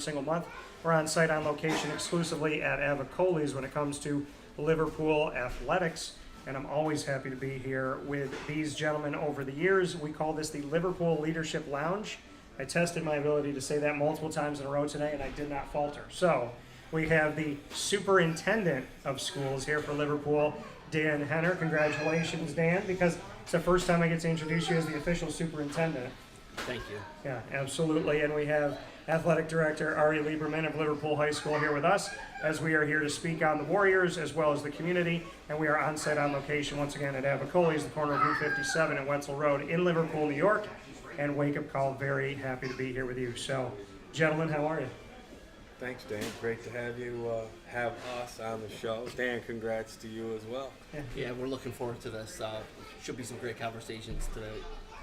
single month. We're on site on location exclusively at Avicolli's when it comes to Liverpool athletics, and I'm always happy to be here with these gentlemen. Over the years, we call this the Liverpool Leadership Lounge. I tested my ability to say that multiple times in a row today, and I did not falter. So we have the Superintendent of Schools here for Liverpool, Dan Henner. Congratulations, Dan, because it's the first time I get to introduce you as the official superintendent. Thank you. Yeah, absolutely. And we have Athletic Director Ari Liberman of Liverpool High School here with us, as we are here to speak on the Warriors as well as the community. And we are on site on location once again at Avicolli's, the corner of Route 57 and Wetzel Road in Liverpool, New York. And Wake Up Call, very happy to be here with you. So, gentlemen, how are you? Thanks, Dan. Great to have you have us on the show. Dan, congrats to you as well. Yeah, we're looking forward to this. Should be some great conversations today.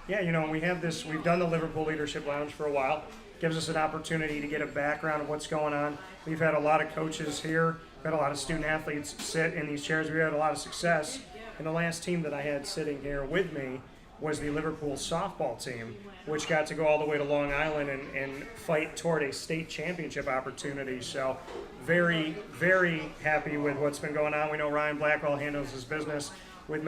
Yeah, you know, we have this, we've done the Liverpool Leadership Lounge for a while. Gives us an opportunity to get a background of what's going on. We've had a lot of coaches here, we've had a lot of student athletes sit in these chairs. We've had a lot of success. And the last team that I had sitting here with me was the Liverpool softball team, which got to go all the way to Long Island and fight toward a state championship opportunity. So very, very happy with what's been going on. We know Ryan Blackwell handles his business with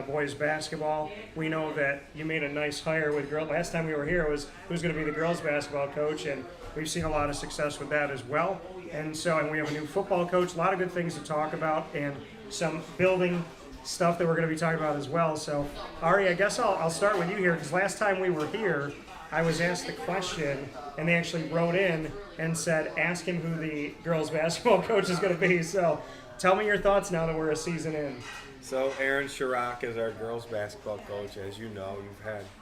boys basketball. We know that you made a nice hire with girls. Last time we were here was who's going to be the girls basketball coach, and we've seen a lot of success with that as well. And we have a new football coach, a lot of good things to talk about, and some building stuff that we're going to be talking about as well. So, Ari, I guess I'll start with you here, because last time we were here, I was asked the question, and they actually wrote in and said, ask him who the girls basketball coach is going to be. So, tell me your thoughts now that we're a season in. So Erin Chirac is our girls basketball coach. As you know,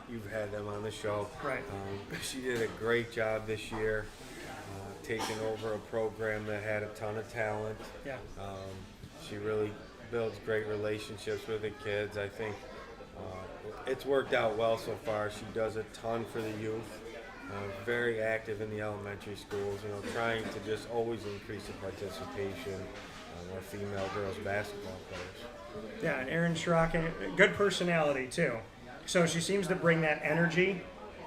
you've had them on the show. Right. She did a great job this year, taking over a program that had a ton of talent. Yeah. She really builds great relationships with the kids. I think it's worked out well so far. She does a ton for the youth. Very active in the elementary schools. You know, trying to just always increase the participation of our female girls basketball players. Yeah, and Erin Chirac, good personality too. So she seems to bring that energy.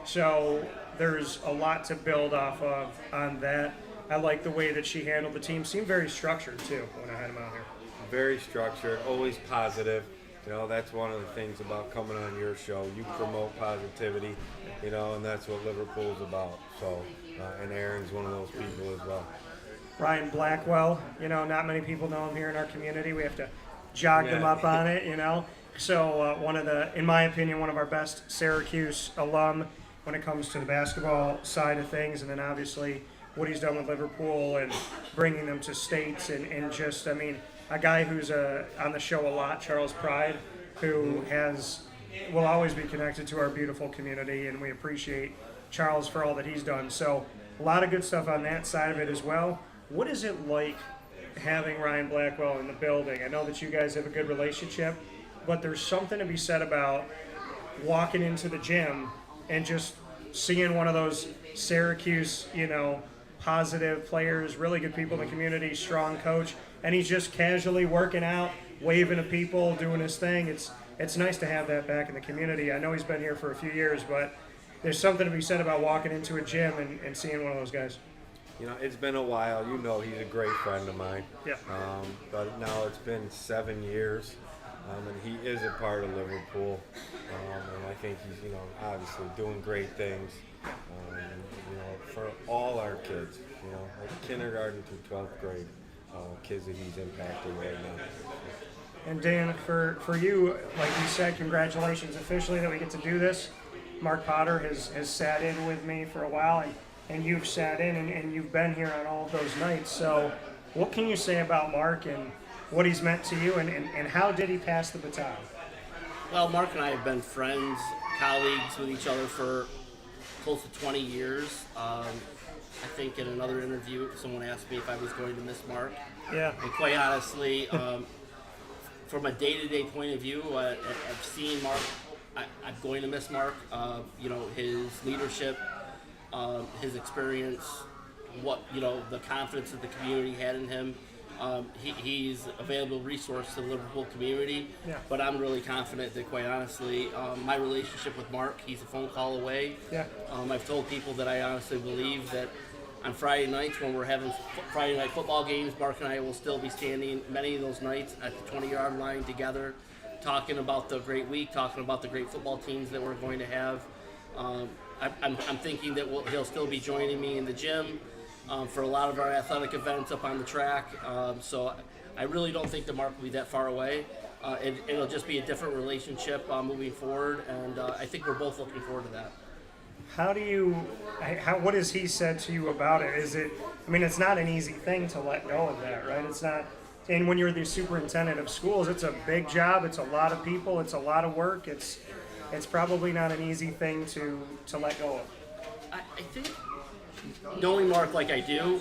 So there's a lot to build off of on that. I like the way that she handled the team. Seemed very structured too when I had him out here. Very structured, always positive. You know, that's one of the things about coming on your show. You promote positivity, you know, and that's what Liverpool's about. So, and Erin's one of those people as well. Ryan Blackwell, you know, not many people know him here in our community. We have to jog them up on it, you know. So in my opinion, one of our best Syracuse alum when it comes to the basketball side of things, and then obviously what he's done with Liverpool and bringing them to states, and just, I mean, a guy who's on the show a lot, Charles Pride, who will always be connected to our beautiful community, and we appreciate Charles for all that he's done. So a lot of good stuff on that side of it as well. What is it like having Ryan Blackwell in the building? I know that you guys have a good relationship, but there's something to be said about walking into the gym and just seeing one of those Syracuse, you know, positive players, really good people in the community, strong coach, and he's just casually working out, waving to people, doing his thing. It's nice to have that back in the community. I know he's been here for a few years, but there's something to be said about walking into a gym and seeing one of those guys. You know, it's been a while. You know, he's a great friend of mine. Yeah. But now it's been 7 years, and he is a part of Liverpool. And I think he's, you know, obviously doing great things, you know, for all our kids, you know, like kindergarten through 12th grade, kids that he's impacting right now. And Dan, for you, like you said, congratulations officially that we get to do this. Mark Potter has sat in with me for a while, and you've sat in and you've been here on all of those nights. So what can you say about Mark and what he's meant to you, and how did he pass the baton? Well, Mark and I have been friends, colleagues with each other for close to 20 years. I think in another interview, someone asked me if I was going to miss Mark. Yeah. And quite honestly, from a day-to-day point of view, I've seen Mark. I'm going to miss Mark. You know, his leadership, his experience, the confidence that the community had in him. He's a valuable resource to the Liverpool community, Yeah. but I'm really confident that, quite honestly, my relationship with Mark, he's a phone call away. Yeah. I've told people that I honestly believe that On Friday nights when we're having Friday night football games, Mark and I will still be standing many of those nights at the 20-yard line together, talking about the great week, talking about the great football teams that we're going to have. I'm thinking that he'll still be joining me in the gym for a lot of our athletic events up on the track. So I really don't think that Mark will be that far away. It'll just be a different relationship moving forward, and I think we're both looking forward to that. What has he said to you about it? It's not an easy thing to let go of that, right? It's not, and when you're the superintendent of schools, it's a big job, it's a lot of people, it's a lot of work, it's probably not an easy thing to let go of. I think, knowing Mark like I do,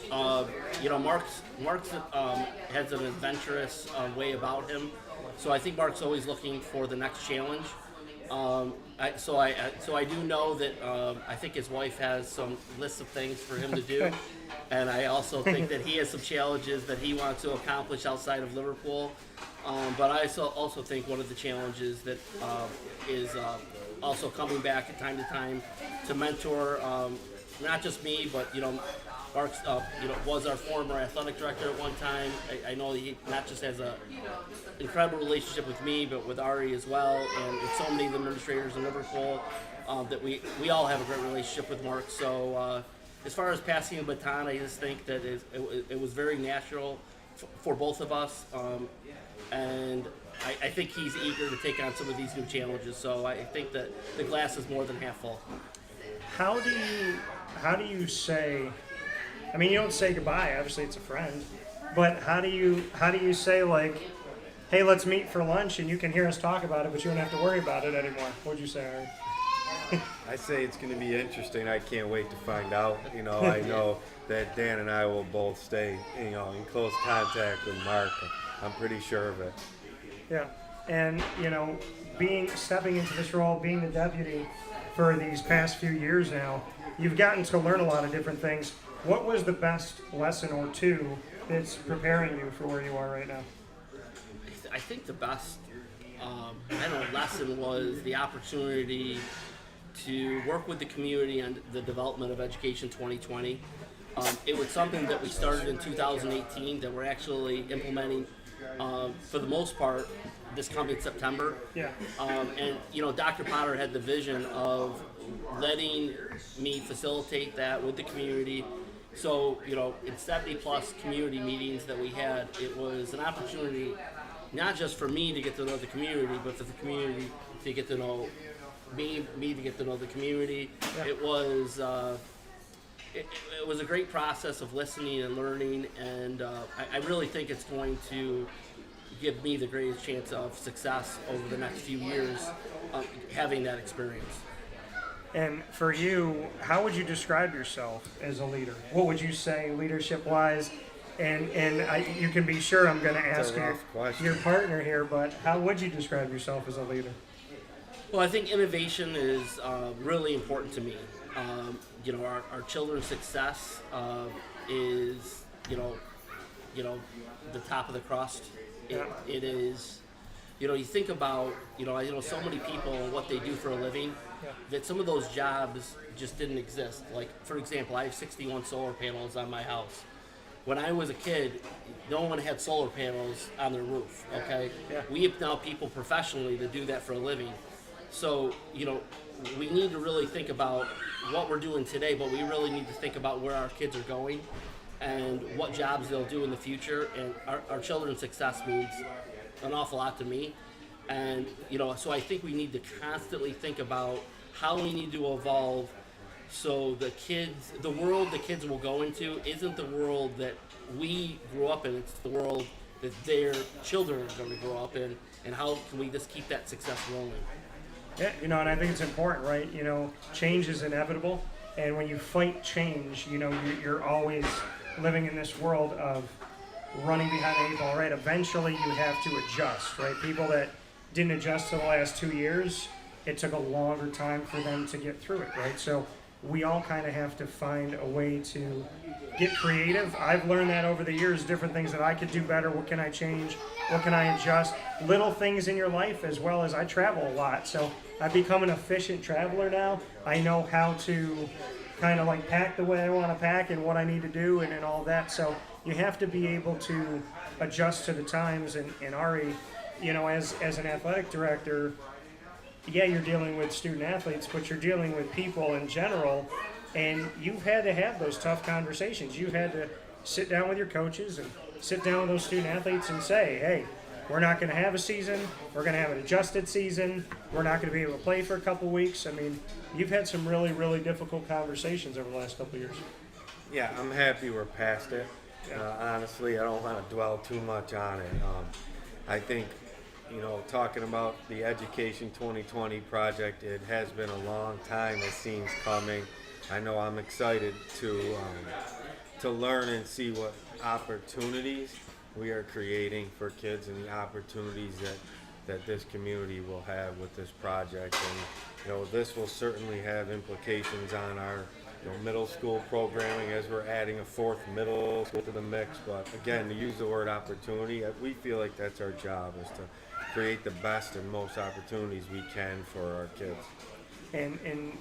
Mark's has an adventurous way about him, so I think Mark's always looking for the next challenge. So I do know that I think his wife has some lists of things for him to do, and I also think that he has some challenges that he wants to accomplish outside of Liverpool. But I also think one of the challenges that is also coming back at time to time to mentor not just me, but Mark's was our former athletic director at one time. I know he not just has a incredible relationship with me, but with Ari as well, and with so many of the administrators in Liverpool, that we all have a great relationship with Mark. So as far as passing the baton, I just think that it was very natural for both of us, and I think he's eager to take on some of these new challenges. So I think that the glass is more than half full. How do you say? I mean, you don't say goodbye. Obviously, it's a friend. But how do you say, like, hey, let's meet for lunch, and you can hear us talk about it, but you don't have to worry about it anymore? What'd you say, Ari? I say it's going to be interesting. I can't wait to find out. I know that Dan and I will both stay, in close contact with Mark. I'm pretty sure of it. Yeah, and stepping into this role, being the deputy for these past few years now, you've gotten to learn a lot of different things. What was the best lesson or two that's preparing you for where you are right now? I think the best lesson was the opportunity to work with the community on the development of Education 2020. It was something that we started in 2018 that we're actually implementing for the most part this coming September. Yeah. And Dr. Potter had the vision of letting me facilitate that with the community. So, in 70 plus community meetings that we had, it was an opportunity not just for me to get to know the community, but for the community to get to know me to get to know the community. Yeah. It was a great process of listening and learning, and I really think it's going to give me the greatest chance of success over the next few years having that experience. And for you, how would you describe yourself as a leader? What would you say leadership-wise? And you can be sure I'm going to ask your partner here, but how would you describe yourself as a leader? Well, I think innovation is really important to me. Our children's success is, the top of the crust. It is, you think about, so many people and what they do for a living, that some of those jobs just didn't exist. Like, for example, I have 61 solar panels on my house. When I was a kid, no one had solar panels on their roof, okay? Yeah. We have now people professionally that do that for a living. So, we need to really think about what we're doing today, but we really need to think about where our kids are going and what jobs they'll do in the future. And our children's success means an awful lot to me. And, so I think we need to constantly think about how we need to evolve so the world the kids will go into isn't the world that we grew up in, it's the world that their children are going to grow up in, and how can we just keep that success rolling? Yeah, and I think it's important, right? Change is inevitable, and when you fight change, you're always living in this world of running behind the eight ball, right? Eventually you have to adjust, right? People that didn't adjust to the last 2 years, it took a longer time for them to get through it, right? So we all kind of have to find a way to get creative. I've learned that over the years, different things that I could do better. What can I change? What can I adjust? Little things in your life, as well as I travel a lot. So I've become an efficient traveler now. I know how to kind of like pack the way I want to pack and what I need to do and all that. So you have to be able to adjust to the times. And Ari, as an athletic director, yeah, you're dealing with student athletes, but you're dealing with people in general, and you've had to have those tough conversations. You've had to sit down with your coaches and sit down with those student athletes and say, hey, we're not going to have a season. We're going to have an adjusted season. We're not going to be able to play for a couple weeks. I mean, you've had some really, really difficult conversations over the last couple of years. Yeah, I'm happy we're past it. Honestly, I don't want to dwell too much on it. I think, talking about the Education 2020 project, it has been a long time. It seems coming. I know I'm excited to learn and see what opportunities we are creating for kids and the opportunities that this community will have with this project. And this will certainly have implications on our middle school programming as we're adding a fourth middle school to the mix. But again, to use the word opportunity, we feel like that's our job, is to create the best and most opportunities we can for our kids. And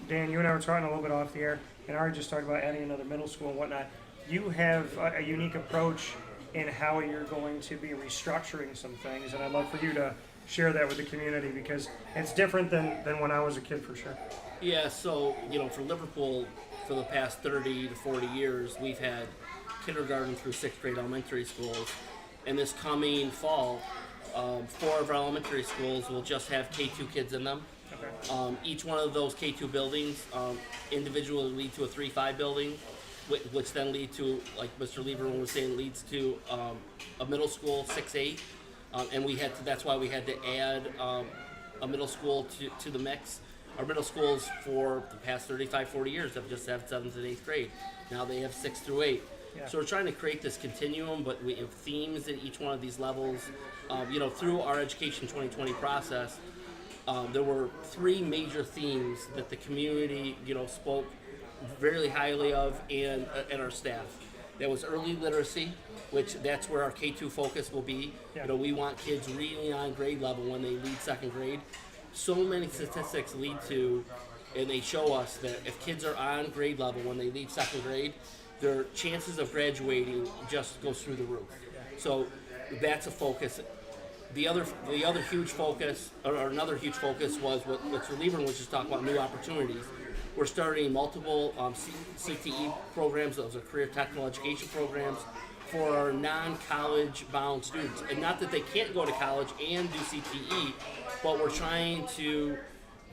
Dan, you and I were talking a little bit off the air, and Ari just talked about adding another middle school and whatnot. You have a unique approach in how you're going to be restructuring some things, and I'd love for you to share that with the community, because it's different than when I was a kid, for sure. Yeah, so, for Liverpool, for the past 30 to 40 years, we've had kindergarten through 6th grade elementary schools. And this coming fall, 4 of our elementary schools will just have K2 kids in them. Okay. Each one of those K2 buildings individually lead to a 3-5 building, which then lead to, like Mr. Lieberman was saying, leads to a middle school 6-8. And that's why we had to add a middle school to the mix. Our middle schools for the past 35, 40 years have just had 7th and 8th grade. Now they have 6 through 8. Yeah. So we're trying to create this continuum, but we have themes in each one of these levels. Through our Education 2020 process, there were 3 major themes that the community, spoke very highly of, and our staff. That was early literacy, which that's where our K2 focus will be. Yeah. We want kids reading on grade level when they leave 2nd grade. So many statistics lead to, and they show us that if kids are on grade level when they leave 2nd grade, their chances of graduating just goes through the roof. So that's a focus. The other huge focus, or another huge focus, was what Mr. Lieberman was just talking about, new opportunities. We're starting multiple CTE programs, those are career technical education programs, for our non-college bound students. And not that they can't go to college and do CTE, but we're trying to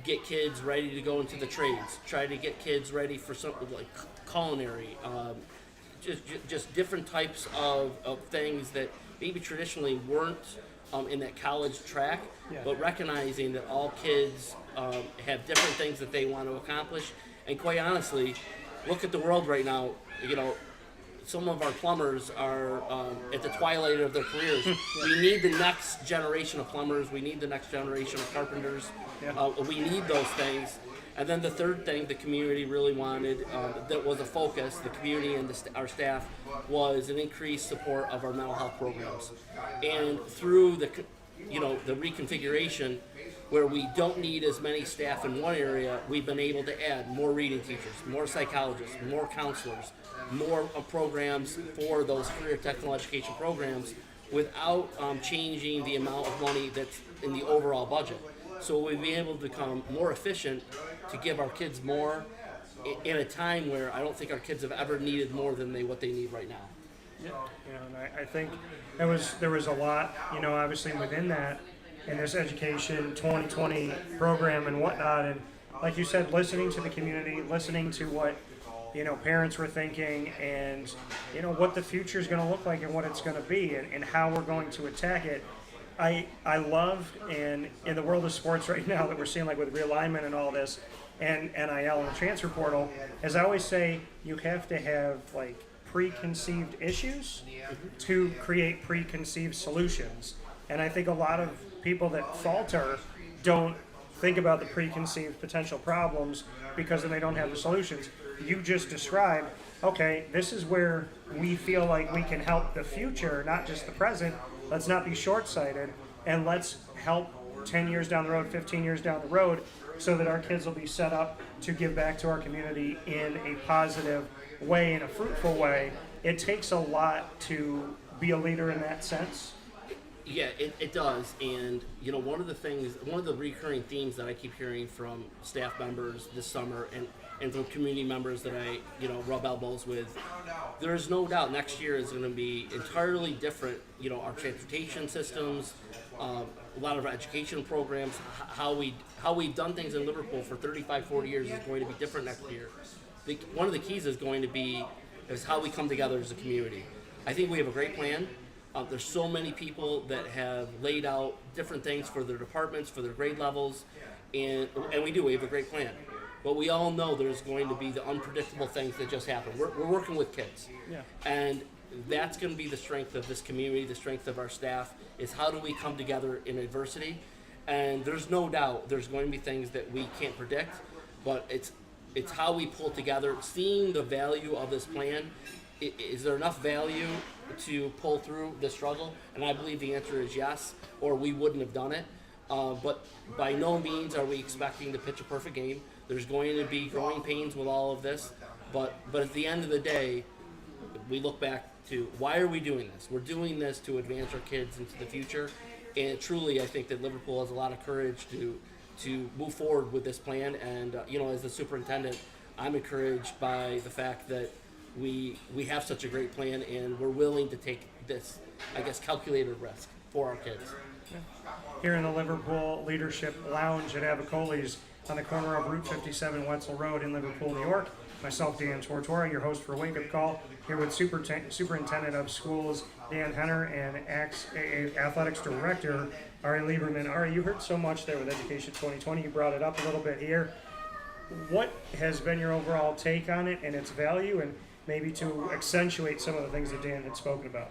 get kids ready to go into the trades, try to get kids ready for something like culinary, just different types of things that maybe traditionally weren't in that college track, but recognizing that all kids have different things that they want to accomplish. And quite honestly, look at the world right now. Some of our plumbers are at the twilight of their careers. We need the next generation of plumbers. We need the next generation of carpenters. We need those things. And then the third thing the community really wanted, that was a focus, the community and our staff, was an increased support of our mental health programs. And through the reconfiguration, where we don't need as many staff in one area, we've been able to add more reading teachers, more psychologists, more counselors, more programs for those career technical education programs without changing the amount of money that's in the overall budget. So we've been able to become more efficient to give our kids more in a time where I don't think our kids have ever needed more than what they need right now. Yeah. And I think there was a lot, obviously within that, in this Education 2020 program and whatnot. And like you said, listening to the community, listening to what parents were thinking, and what the future is going to look like and what it's going to be, and how we're going to attack it. I love, and in the world of sports right now that we're seeing, like with realignment and all this, and NIL and the transfer portal, as I always say, you have to have like preconceived issues to create preconceived solutions. And I think a lot of people that falter don't think about the preconceived potential problems because then they don't have the solutions. You just described, okay, this is where we feel like we can help the future, not just the present. Let's not be short-sighted, and let's help 10 years down the road, 15 years down the road, so that our kids will be set up to give back to our community in a positive way, in a fruitful way. It takes a lot to be a leader in that sense. Yeah, it does. And, you know, one of the recurring themes that I keep hearing from staff members this summer and from community members that I, you know, rub elbows with, there's no doubt next year is going to be entirely different. You know, our transportation systems, a lot of our education programs, how we've done things in Liverpool for 35, 40 years is going to be different next year. One of the keys is going to be is how we come together as a community. I think we have a great plan. There's so many people that have laid out different things for their departments, for their grade levels, and we have a great plan. But we all know there's going to be the unpredictable things that just happen. We're working with kids. Yeah. And that's going to be the strength of this community, the strength of our staff, is how do we come together in adversity. And there's no doubt there's going to be things that we can't predict, but it's how we pull together, seeing the value of this plan. Is there enough value to pull through the struggle? And I believe the answer is yes, or we wouldn't have done it. But by no means are we expecting to pitch a perfect game. There's going to be growing pains with all of this. But at the end of the day, we look back to why are we doing this? We're doing this to advance our kids into the future. And truly, I think that Liverpool has a lot of courage to move forward with this plan. And, you know, as the superintendent, I'm encouraged by the fact that we have such a great plan and we're willing to take this, I guess, calculated risk for our kids. Here in the Liverpool Leadership Lounge at Avicolli's on the corner of Route 57 Wetzel Road in Liverpool, New York. Myself, Dan Tortora, your host for Wake Up Call, here with Superintendent of Schools Dan Henner and Athletics Director Ari Liberman. Ari, you heard so much there with Education 2020. You brought it up a little bit here. What has been your overall take on it and its value, and maybe to accentuate some of the things that Dan had spoken about?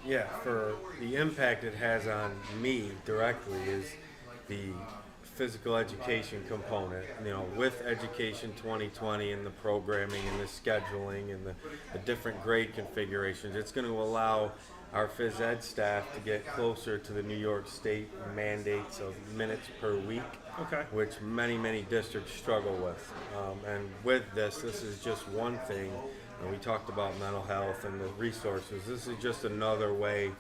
Yeah, for the impact it has on me directly is the physical education component, you know, with Education 2020 and the programming and the scheduling and the different grade configurations. It's going to allow our phys ed staff to get closer to the New York State mandates of minutes per week, Okay. which many districts struggle with. And with this is just one thing. And we talked about mental health and the resources. This is just another way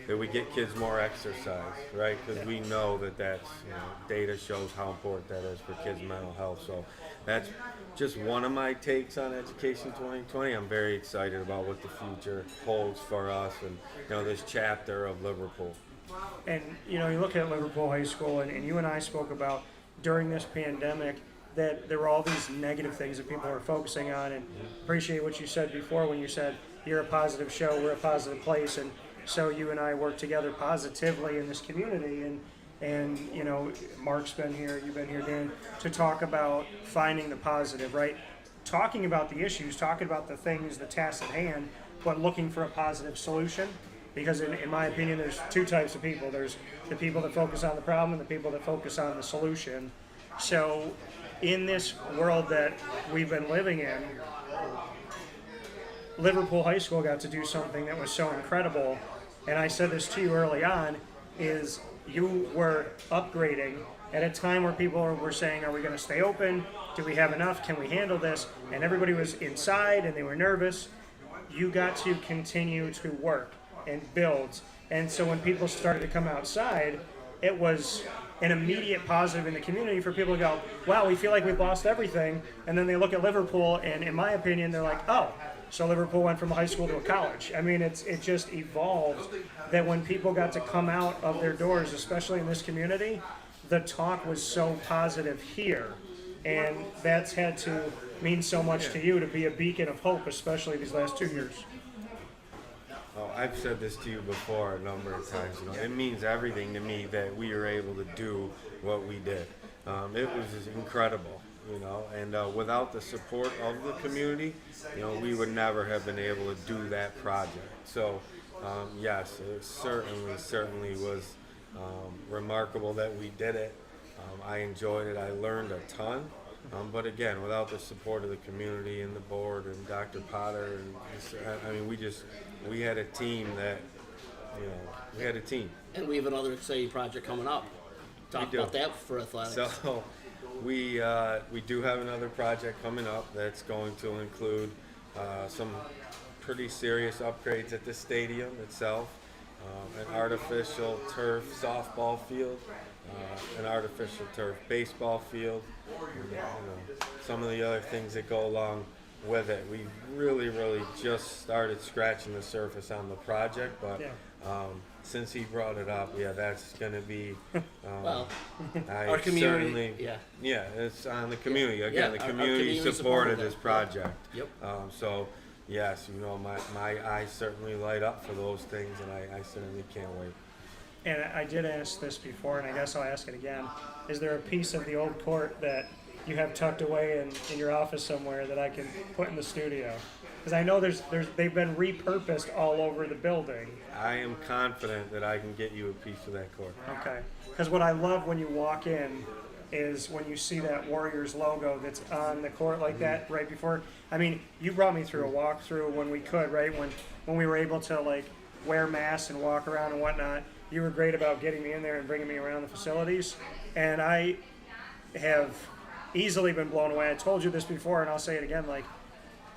that we get kids more exercise, right? Because we know that's, you know, data shows how important that is for kids' mental health. So that's just one of my takes on Education 2020. I'm very excited about what the future holds for us and, you know, this chapter of Liverpool. And, you know, you look at Liverpool High School, and you and I spoke about during this pandemic that there were all these negative things that people were focusing on, and appreciate what you said before when you said you're a positive show, we're a positive place, and so you and I work together positively in this community, and you know, Mark's been here, you've been here, Dan, to talk about finding the positive, right? Talking about the issues, talking about the things, the tasks at hand, but looking for a positive solution. Because in my opinion, there's two types of people. There's the people that focus on the problem and the people that focus on the solution. So in this world that we've been living in, Liverpool High School got to do something that was so incredible. And I said this to you early on, is you were upgrading at a time where people were saying, are we going to stay open? Do we have enough? Can we handle this? And everybody was inside and they were nervous. You got to continue to work and build. And so when people started to come outside, it was an immediate positive in the community for people to go, wow, we feel like we've lost everything. And then they look at Liverpool, and in my opinion, they're like, oh, so Liverpool went from a high school to a college. I mean, it just evolved that when people got to come out of their doors, especially in this community, the talk was so positive here. And that's had to mean so much to you to be a beacon of hope, especially these last 2 years. Oh, I've said this to you before a number of times. You know, it means everything to me that we were able to do what we did. It was just incredible, you know, and without the support of the community, you know, we would never have been able to do that project. So, yes, it certainly was remarkable that we did it. I enjoyed it. I learned a ton. But again, without the support of the community and the board and Dr. Potter, and I mean, we had a team that, you know, we had a team. And we have another exciting project coming up. Talk about that for athletics. So We do have another project coming up that's going to include some pretty serious upgrades at the stadium itself, an artificial turf softball field, an artificial turf baseball field, and, some of the other things that go along with it. We really just started scratching the surface on the project, but since he brought it up, that's going to be. Well, I our community, certainly, it's on the community. Again, Yeah, the our community community supported supported this it. project. Yep. So, yes, my eyes certainly light up for those things, and I certainly can't wait. And I did ask this before, and I guess I'll ask it again. Is there a piece of the old court that you have tucked away in your office somewhere that I can put in the studio? Because I know they've been repurposed all over the building. I am confident that I can get you a piece of that court. Okay. Because what I love when you walk in is when you see that Warriors logo that's on the court like that right before. I mean, you brought me through a walkthrough when we could, right? When we were able to like wear masks and walk around and whatnot. You were great about getting me in there and bringing me around the facilities. And I have easily been blown away. I told you this before, and I'll say it again. Like,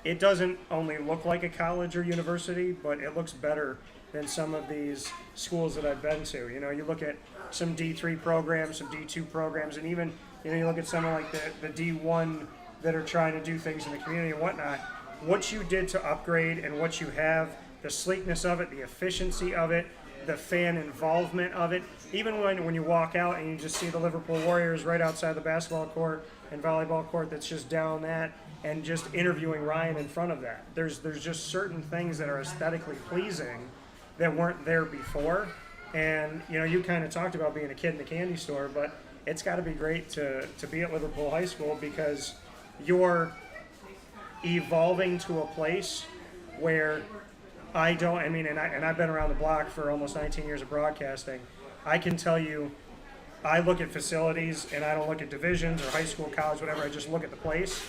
it doesn't only look like a college or university, but it looks better than some of these schools that I've been to. You know, you look at some D3 programs, some D2 programs, and even, you look at some of like the D1 that are trying to do things in the community and whatnot. What you did to upgrade and what you have, the sleekness of it, the efficiency of it, the fan involvement of it, even when you walk out and you just see the Liverpool Warriors right outside the basketball court and volleyball court that's just down that, and just interviewing Ryan in front of that. There's just certain things that are aesthetically pleasing that weren't there before. And, you kind of talked about being a kid in the candy store, but it's got to be great to be at Liverpool High School because you're evolving to a place where I've been around the block for almost 19 years of broadcasting. I can tell you, I look at facilities and I don't look at divisions or high school, college, whatever. I just look at the place.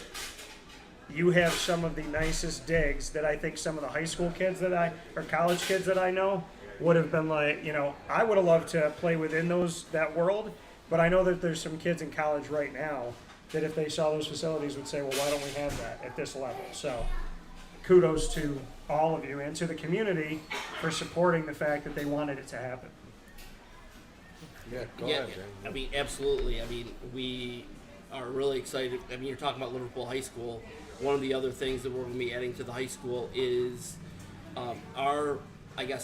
You have some of the nicest digs that I think some of the high school kids or college kids that I know would have been like, I would have loved to play within that world, but I know that there's some kids in college right now that if they saw those facilities would say, well, why don't we have that at this level? So kudos to all of you and to the community for supporting the fact that they wanted it to happen. Yeah, go ahead, Jay. I mean, absolutely. I mean, we are really excited. I mean, you're talking about Liverpool High School. One of the other things that we're going to be adding to the high school is our,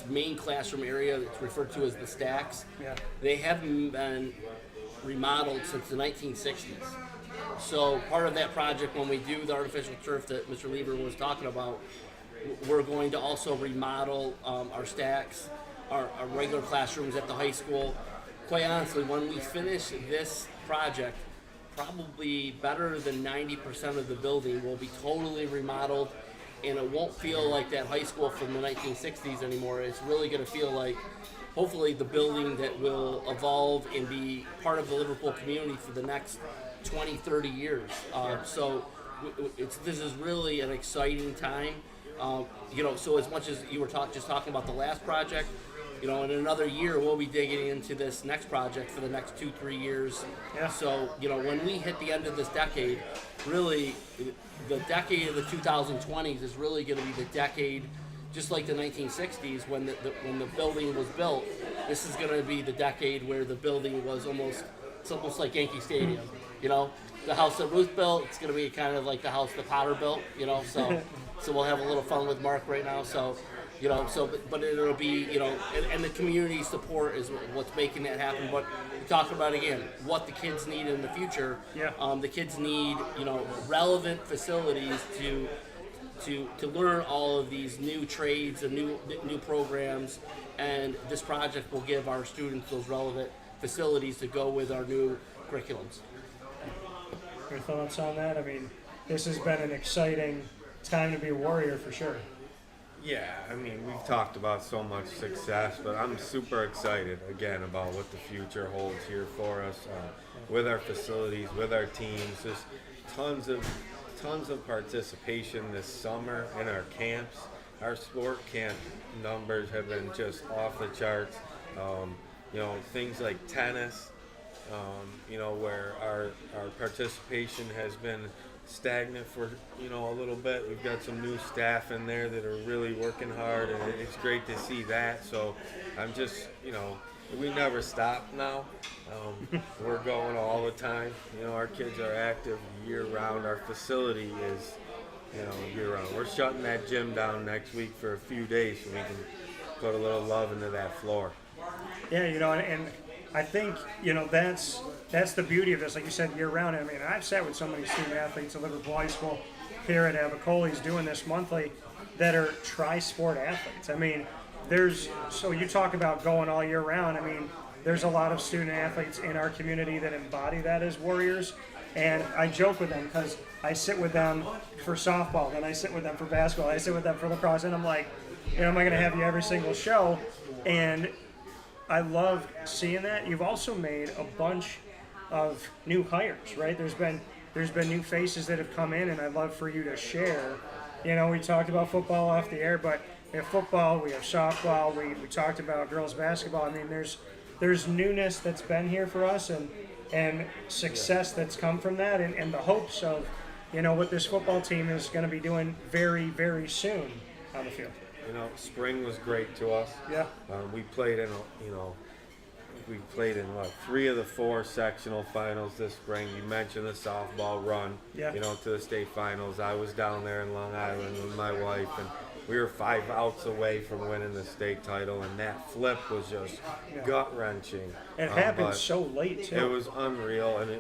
main classroom area that's referred to as the stacks. Yeah. They haven't been remodeled since the 1960s. So part of that project, when we do the artificial turf that Mr. Lieberman was talking about, we're going to also remodel our stacks, our regular classrooms at the high school. Quite honestly, when we finish this project, probably better than 90% of the building will be totally remodeled, and it won't feel like that high school from the 1960s anymore. It's really going to feel like, hopefully, the building that will evolve and be part of the Liverpool community for the next 20, 30 years. So this is really an exciting time. So as much as you were just talking about the last project, in another year we'll be digging into this next project for the next 2-3 years. Yeah. So, when we hit the end of this decade, really, the decade of the 2020s is really going to be the decade, just like the 1960s when the building was built. This is going to be the decade where the building was it's almost like Yankee Stadium. The house that Ruth built, it's going to be kind of like the house that Potter built. So we'll have a little fun with Mark right now. So. But it'll be, and the community support is what's making that happen. But we talked about, again, what the kids need in the future. Yeah. The kids need, relevant facilities to learn all of these new trades and new programs. And this project will give our students those relevant facilities to go with our new curriculums. Your thoughts on that? I mean, this has been an exciting time to be a Warrior for sure. Yeah, I mean, we've talked about so much success, but I'm super excited, again, about what the future holds here for us with our facilities, with our teams. Just tons of participation this summer in our camps. Our sport camp numbers have been just off the charts. Things like tennis, where our participation has been stagnant for, a little bit. We've got some new staff in there that are really working hard, and it's great to see that. So I'm just, we never stop now. We're going all the time. Our kids are active year round. Our facility is, year round. We're shutting that gym down next week for a few days so we can put a little love into that floor. Yeah, and I think, that's the beauty of this. Like you said, year round. I mean, I've sat with so many student athletes at Liverpool High School here at Avicolli's doing this monthly that are tri-sport athletes. I mean, so you talk about going all year round. I mean, there's a lot of student athletes in our community that embody that as warriors. And I joke with them because I sit with them for softball, then I sit with them for basketball, I sit with them for lacrosse, and I'm like, am I going to have you every single show? And I love seeing that. You've also made a bunch of new hires, right? There's been new faces that have come in, and I'd love for you to share. We talked about football off the air, but we have football, we have softball, we talked about girls basketball. I mean, there's newness that's been here for us, and success that's come from that, and the hopes of, what this football team is going to be doing very, very soon on the field. Spring was great to us. Yeah. We played in, three of the four sectional finals this spring. You mentioned the softball run, Yeah. To the state finals. I was down there in Long Island with my wife, and we were 5 outs away from winning the state title, and that flip was just gut-wrenching. It happened so late, too. It was unreal, and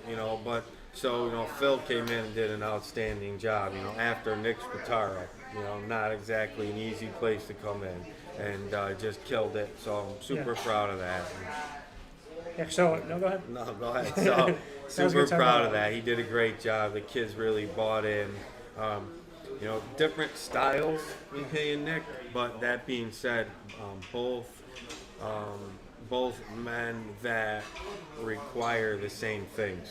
Phil came in and did an outstanding job, after Nick Spataro. Not exactly an easy place to come in, and just killed it. So I'm super proud of that. Yeah, so, no, go ahead. No, go ahead. So super proud of that. He did a great job. The kids really bought in. Different styles in Hay and Nick, but that being said, both men that require the same things,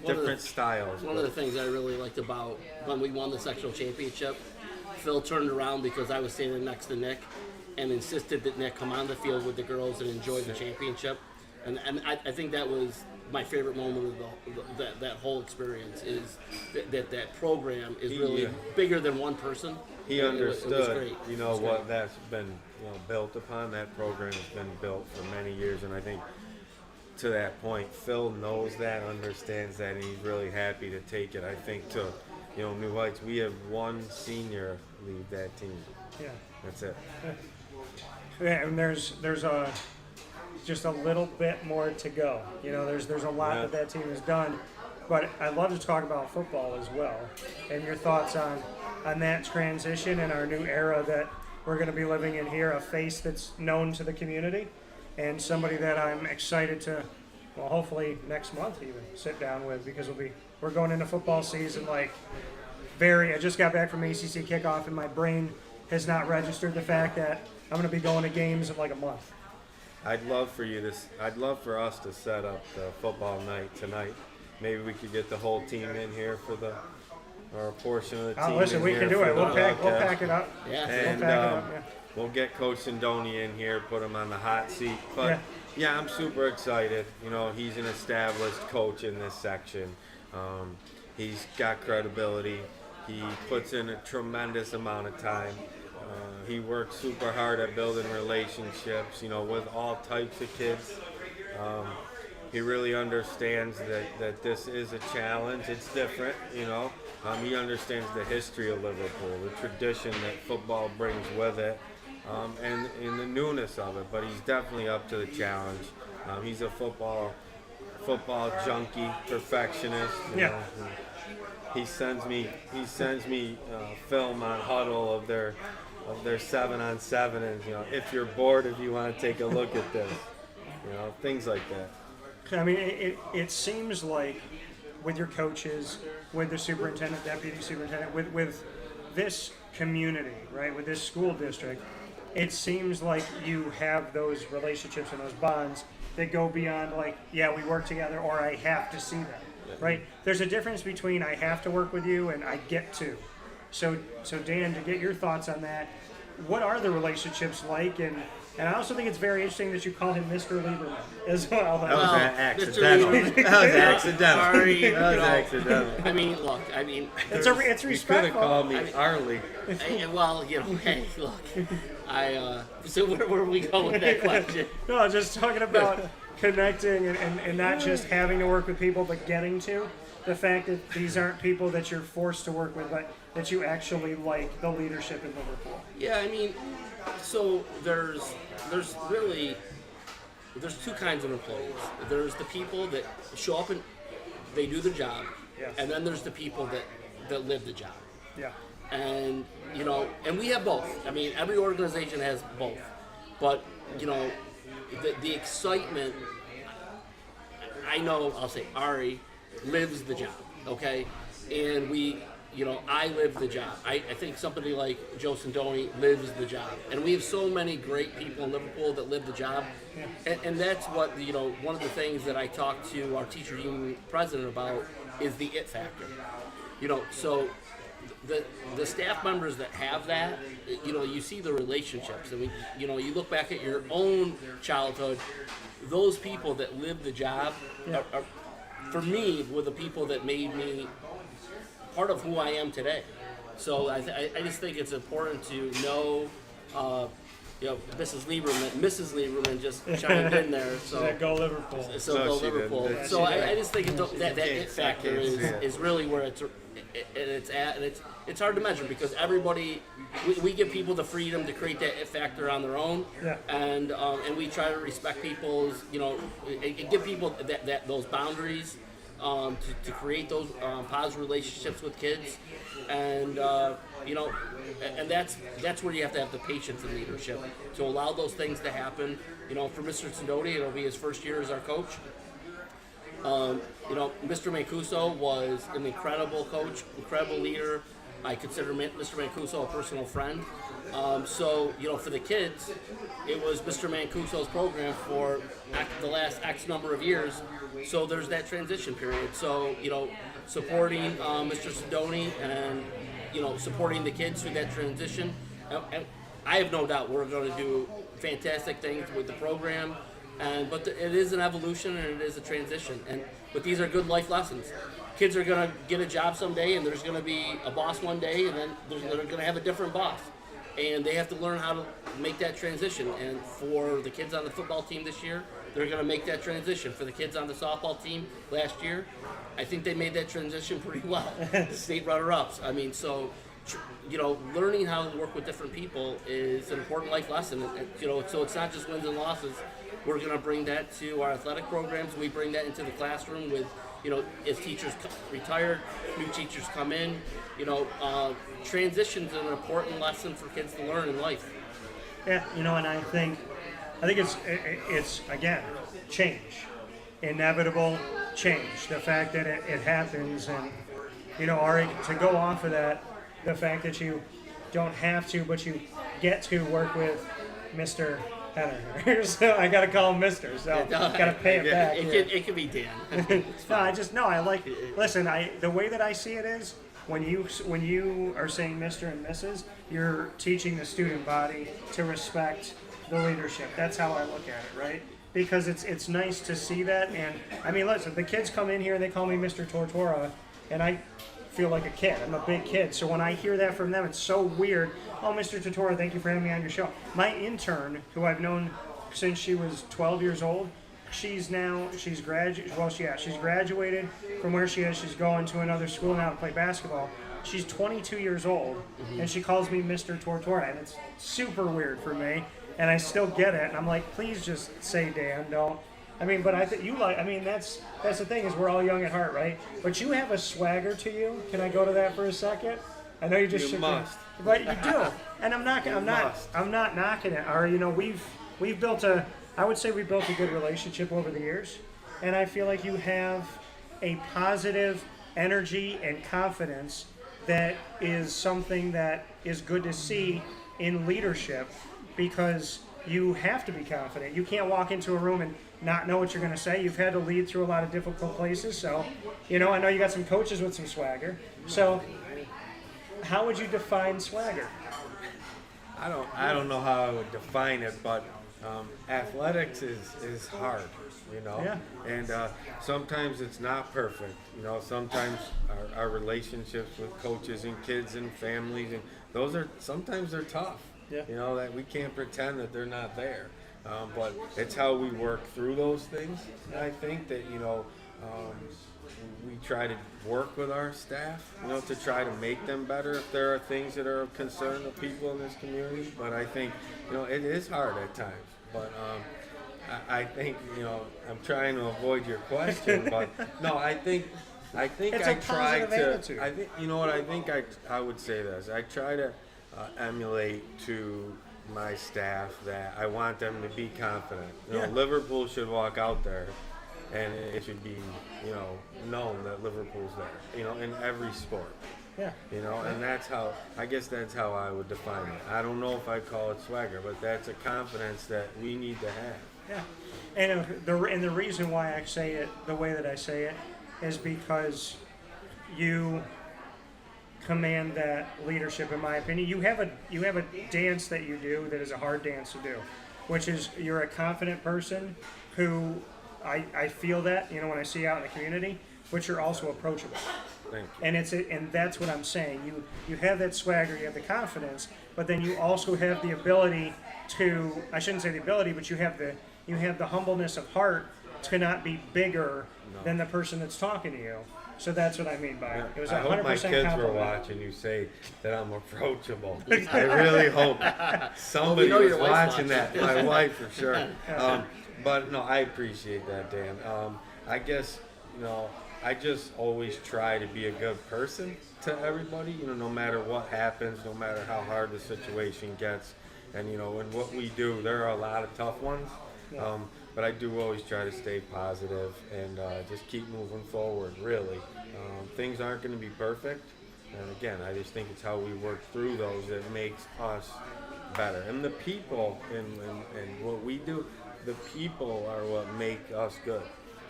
different styles. One of the things I really liked about when we won the sectional championship, Phil turned around because I was standing next to Nick and insisted that Nick come on the field with the girls and enjoy the championship. And I think that was my favorite moment of that whole experience, is that program is really bigger than one person. He understood, it was great. What that's been built upon. That program has been built for many years, and I think to that point, Phil knows that, understands that, and he's really happy to take it. I think to New Heights, we have one senior lead that team. Yeah. That's it. Yeah, and there's just a little bit more to go. There's a lot that team has done, but I'd love to talk about football as well, and your thoughts on that transition and our new era that we're going to be living in here, a face that's known to the community, and somebody that I'm excited to, hopefully next month even, sit down with, because we're going into football season I just got back from ACC kickoff, and my brain has not registered the fact that I'm going to be going to games in a month. I'd love for us to set up the football night tonight. Maybe we could get the whole team in here or a portion of the team. Listen, we can do it. We'll pack it up. Yeah. And we'll get Coach Sindoni in here, put him on the hot seat. But yeah, I'm super excited. He's an established coach in this section. He's got credibility. He puts in a tremendous amount of time. He works super hard at building relationships, with all types of kids. He really understands that this is a challenge. It's different, He understands the history of Liverpool, the tradition that football brings with it, and the newness of it. But he's definitely up to the challenge. He's a football junkie, perfectionist. You know. He sends me film on Huddle of their 7-on-7, and if you're bored, if you want to take a look at this, things like that. I mean, it seems like with your coaches, with the superintendent, deputy superintendent, with this community, right, with this school district, it seems like you have those relationships and those bonds that go beyond we work together, or I have to see them. Right? There's a difference between I have to work with you and I get to. So Dan, to get your thoughts on that, what are the relationships like? And I also think it's very interesting that you call him Mr. Lieberman as well. That was Well, accidental. Mr. Lieberman- That was accidental. Sorry, That was accidental. I mean, look, it's there's- it's You could have respectful. called me Arlie. well, hey, look, so where we go with that question? No, just talking about connecting and not just having to work with people, but getting to. The fact that these aren't people that you're forced to work with, but that you actually like the leadership in Liverpool. Yeah, I mean, so there's two kinds of employees. There's the people that show up and they do the job, Yes. and then there's the people that live the job. Yeah. And and we have both. I mean, every organization has both. But the excitement. I know. I'll say Ari lives the job. Okay, and I live the job. I think somebody like Joe Sindoni lives the job. And we have so many great people in Liverpool that live the job. And that's what, one of the things that I talked to our teacher union president about is the it factor. So the staff members that have that, you see the relationships. And, you look back at your own childhood, those people that live the job are for me, were the people that made me part of who I am today. So I just think it's important to know, Mrs. Lieberman just chimed in there. So Go Liverpool. So No, go she Liverpool. didn't. So I just think that it factor I can't see it. is really where it's at, and it's hard to measure because everybody we give people the freedom to create that it factor on their own, Yeah. and we try to respect people's and give people that those boundaries to create those positive relationships with kids, and and that's where you have to have the patience and leadership to allow those things to happen. For Mr. Sindoni, it'll be his first year as our coach. Mr. Mancuso was an incredible coach, incredible leader. I consider Mr. Mancuso a personal friend. So for the kids, it was Mr. Mancuso's program for the last X number of years. So there's that transition period. So, supporting Mr. Sindoni and, supporting the kids through that transition. And I have no doubt we're going to do fantastic things with the program. But it is an evolution and it is a transition. But these are good life lessons. Kids are going to get a job someday, and there's going to be a boss one day, and then they're going to have a different boss. And they have to learn how to make that transition. And for the kids on the football team this year, they're going to make that transition. For the kids on the softball team last year, I think they made that transition pretty well. State runner-ups. I mean, so learning how to work with different people is an important life lesson. And, so it's not just wins and losses. We're going to bring that to our athletic programs. We bring that into the classroom with, as teachers retire, new teachers come in. Transition's an important lesson for kids to learn in life. Yeah, and I think it's again change, inevitable change. The fact that it happens, and Ari, to go off of that, the fact that you don't have to, but you get to work with Mr. Henner. So I got to call him Mr. So got to pay it back. It could be Dan. I like. Listen, the way that I see it is when you are saying Mr. and Mrs., you're teaching the student body to respect the leadership. That's how I look at it, right? Because it's nice to see that. And I mean, listen, the kids come in here and they call me Mr. Tortora, and I feel like a kid. I'm a big kid. So when I hear that from them, it's so weird. Oh, Mr. Tortora, thank you for having me on your show. My intern, who I've known since she was 12 years old, she's graduated from where she is. She's going to another school now to play basketball. She's 22 years old, and she calls me Mr. Tortora, and it's super weird for me, and I still get it, and I'm like, please just say Dan, don't. I mean, but that's the thing, is we're all young at heart, right? But you have a swagger to you. Can I go to that for a second? I know you just You must. but you do, and I'm not knocking it. Or we've built a good relationship over the years, and I feel like you have a positive energy and confidence that is something that is good to see in leadership, because you have to be confident. You can't walk into a room and not know what you're going to say. You've had to lead through a lot of difficult places, so I know you got some coaches with some swagger. So how would you define swagger? I don't know how I would define it, but athletics is hard, you know. Yeah. And sometimes it's not perfect, you know. Sometimes our relationships with coaches and kids and families, and sometimes they're tough. Yeah. You know, that we can't pretend that they're not there. But it's how we work through those things. And I think that, you know, we try to work with our staff, you know, to try to make them better if there are things that are of concern to people in this community. But I think, you know, it is hard at times. But I think, you know, I'm trying to avoid your question, but no, I think It's I a try positive to. attitude. I think, you know what, I think I would say this. I try to emulate to my staff that I want them to be confident. You know, Yeah. Liverpool should walk out there, and it should be, you know, known that Liverpool's there. You know, in every sport. Yeah. You know, and that's how I would define it. I don't know if I call it swagger, but that's a confidence that we need to have. Yeah, and the reason why I say it the way that I say it is because you command that leadership, in my opinion. You have a dance that you do that is a hard dance to do, which is you're a confident person who I feel that, you know, when I see you out in the community, but you're also approachable. Thank you. And that's what I'm saying. You have that swagger, you have the confidence, but then you also have the ability to, I shouldn't say the ability, but you have the humbleness of heart to not be bigger than the person that's talking to you. So that's what I mean by it. It was 100% I hope my kids were compliment. watching you say that I'm approachable. I really hope somebody know was your wife's watching that. My wife for sure. But no, I appreciate that, Dan. I guess, you know, I just always try to be a good person to everybody, you know, no matter what happens, no matter how hard the situation gets. And, you know, in what we do, there are a lot of tough ones. But I do always try to stay positive and just keep moving forward, really. Things aren't going to be perfect. And again, I just think it's how we work through those that makes us better. And the people and what we do, the people are what make us good.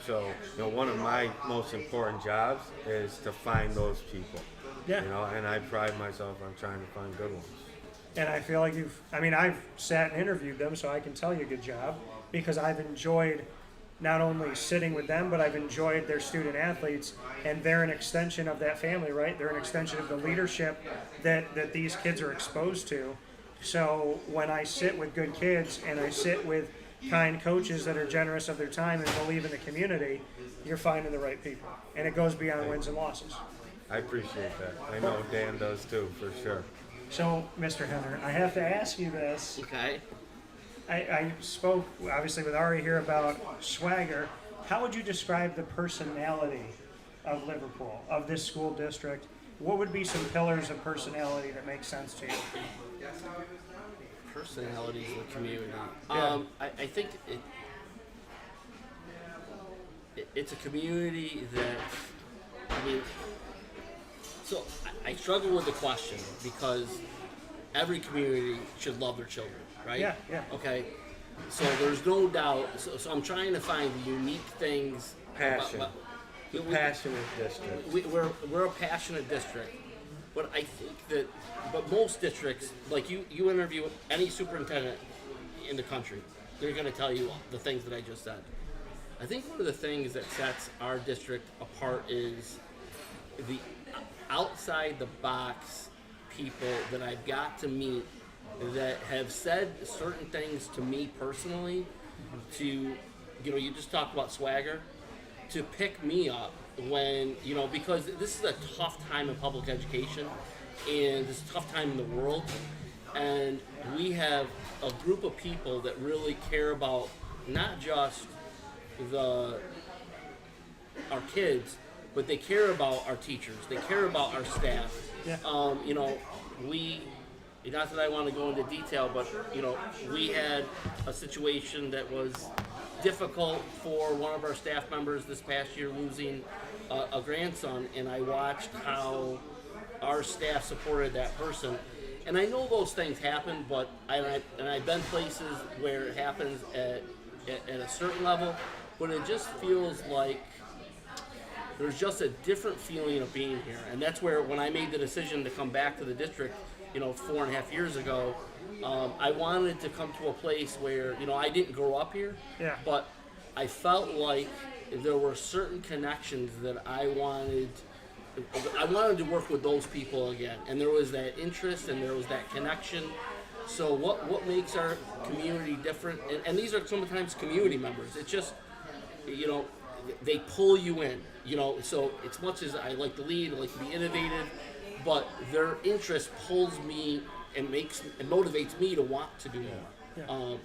So, you know, one of my most important jobs is to find those people. Yeah. You know, and I pride myself on trying to find good ones. And I feel like I've sat and interviewed them, so I can tell you a good job, because I've enjoyed not only sitting with them, but I've enjoyed their student athletes, and they're an extension of that family, right? They're an extension of the leadership that these kids are exposed to. So when I sit with good kids and I sit with kind coaches that are generous of their time and believe in the community, you're finding the right people. And it goes beyond wins and losses. I appreciate that. I know Dan does too, for sure. So, Mr. Henner, I have to ask you this. Okay. I spoke, obviously, with Ari here about swagger. How would you describe the personality of Liverpool, of this school district? What would be some pillars of personality that make sense to you? Personalities of the community. Yeah. I think it's a community that, I mean, so I struggle with the question because every community should love their children, right? Yeah, yeah. Okay. So there's no doubt. So I'm trying to find the unique things. Passion. Passionate district. We're a passionate district, but I think that, but most districts, like you interview any superintendent in the country, they're going to tell you the things that I just said. I think one of the things that sets our district apart is the outside the box people that I've got to meet that have said certain things to me personally, to, you know, you just talked about swagger, to pick me up when, you know, because this is a tough time in public education and this is a tough time in the world, and we have a group of people that really care about not just our kids, but they care about our teachers, they care about our staff. Yeah. You know, not that I want to go into detail, but, you know, we had a situation that was difficult for one of our staff members this past year, losing a grandson, and I watched how our staff supported that person. And I know those things happen, but I've been places where it happens at a certain level, but it just feels like there's just a different feeling of being here. And that's where, when I made the decision to come back to the district, 4.5 years ago, I wanted to come to a place where, I didn't grow up here, Yeah. but I felt like there were certain connections that I wanted to work with those people again, and there was that interest and there was that connection. So what makes our community different? And these are sometimes community members. It's just, they pull you in. So as much as I like to lead, I like to be innovative, but their interest pulls me and motivates me to want to do more.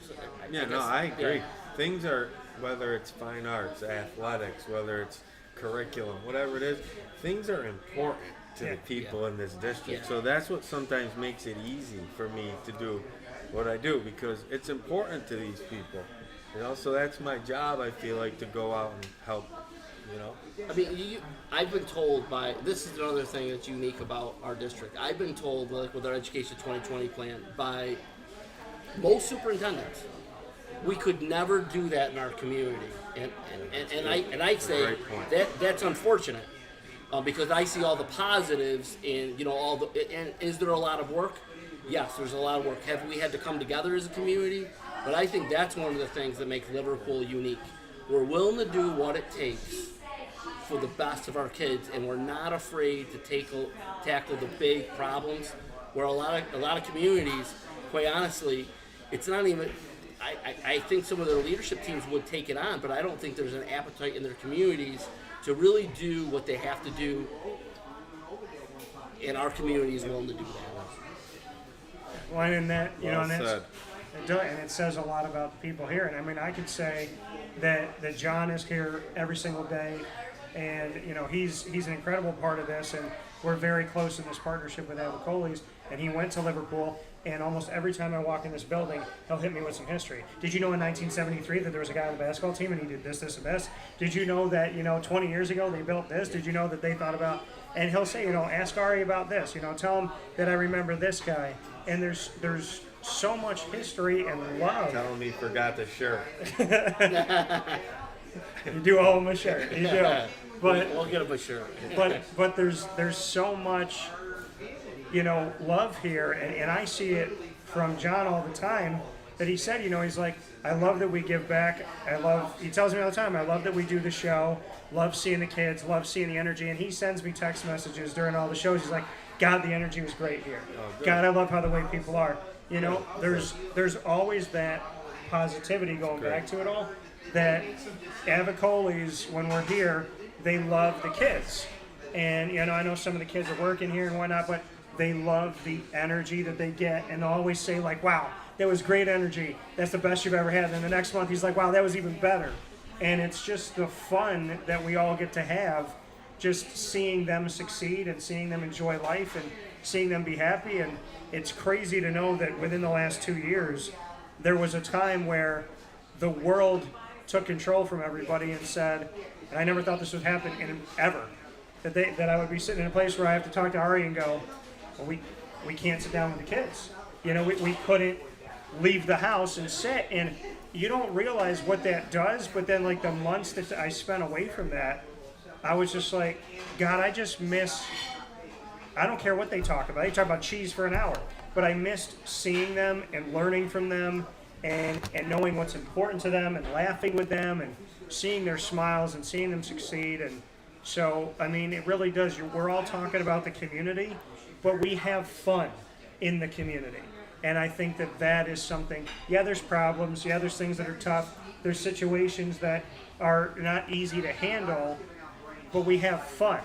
I agree. Things are, whether it's fine arts, athletics, whether it's curriculum, whatever it is, things are important to the people in this district. Yeah. So that's what sometimes makes it easy for me to do what I do, because it's important to these people. So that's my job, I feel like, to go out and help, I mean, I've been told this is another thing that's unique about our district. I've been told, like with our Education 2020 plan, by most superintendents, we could never do that in our community. And I say that's unfortunate, because I see all the positives and and is there a lot of work? Yes, there's a lot of work. Have we had to come together as a community? But I think that's one of the things that makes Liverpool unique. We're willing to do what it takes for the best of our kids, and we're not afraid to tackle the big problems. Where a lot of communities, quite honestly, it's not even. I think some of their leadership teams would take it on, but I don't think there's an appetite in their communities to really do what they have to do. And our community is willing to do that. Well, and that, Well said. And it says a lot about the people here. And I mean, I could say that John is here every single day, and he's an incredible part of this, and we're very close in this partnership with Avicolli's. And he went to Liverpool, and almost every time I walk in this building, he'll hit me with some history. Did you know in 1973 that there was a guy on the basketball team and he did this, this, and this? Did you know that 20 years ago they built this? Did you know that they thought about? And he'll say, ask Ari about this. Tell him that I remember this guy. And there's so much history and love. Tell him he forgot the shirt. You do owe him a shirt. You do. But We'll get him a shirt. but there's so much love here, and I see it from John all the time, that he said, he's like, I love that we give back. He tells me all the time, I love that we do the show, love seeing the kids, love seeing the energy. And he sends me text messages during all the shows. He's like, God, the energy was great here. God, I love how the way people are. There's always that positivity going back to it all, that Avicolli's, when we're here, they love the kids. And, I know some of the kids are working here and whatnot, but they love the energy that they get, and they'll always say, like, wow, that was great energy. That's the best you've ever had. And the next month he's like, wow, that was even better. And it's just the fun that we all get to have, just seeing them succeed and seeing them enjoy life and seeing them be happy. And it's crazy to know that within the last 2 years, there was a time where the world took control from everybody and said, and I never thought this would happen ever, that I would be sitting in a place where I have to talk to Ari and go, well, we can't sit down with the kids. We couldn't leave the house and sit, and you don't realize what that does, but then like the months that I spent away from that, I was just like, God, I just miss, I don't care what they talk about. They talk about cheese for an hour, but I missed seeing them and learning from them and knowing what's important to them and laughing with them and seeing their smiles and seeing them succeed. And so, I mean, it really does. We're all talking about the community, but we have fun in the community. And I think that is something, there's problems, there's things that are tough, there's situations that are not easy to handle, but we have fun.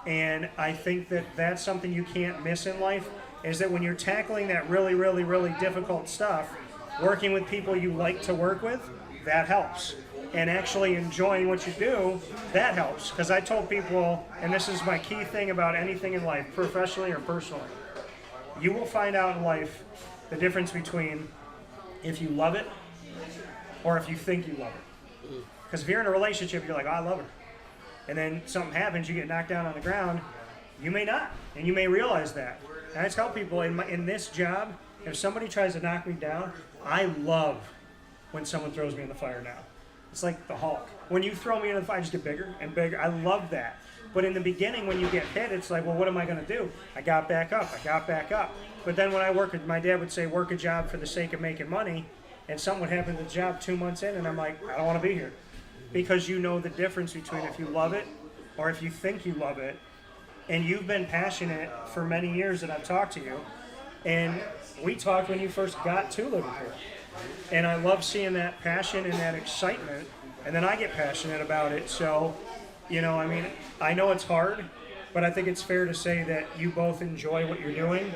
And I think that that's something you can't miss in life, is that when you're tackling that really, really, really difficult stuff, working with people you like to work with, that helps. And actually enjoying what you do, that helps. Because I told people, and this is my key thing about anything in life, professionally or personally, you will find out in life the difference between if you love it or if you think you love it. Because if you're in a relationship, you're like, oh, I love her. And then something happens, you get knocked down on the ground, you may not. And you may realize that. And I tell people in this job, if somebody tries to knock me down, I love when someone throws me in the fire now. It's like the Hulk. When you throw me in the fire, I just get bigger and bigger. I love that. But in the beginning, when you get hit, it's like, well, what am I going to do? I got back up. But then when I my dad would say, work a job for the sake of making money, and something would happen to the job 2 months in, and I'm like, I don't want to be here. Because you know the difference between if you love it or if you think you love it. And you've been passionate for many years that I've talked to you. And we talked when you first got to Liverpool. And I love seeing that passion and that excitement. And then I get passionate about it. So, you know, I mean, I know it's hard, but I think it's fair to say that you both enjoy what you're doing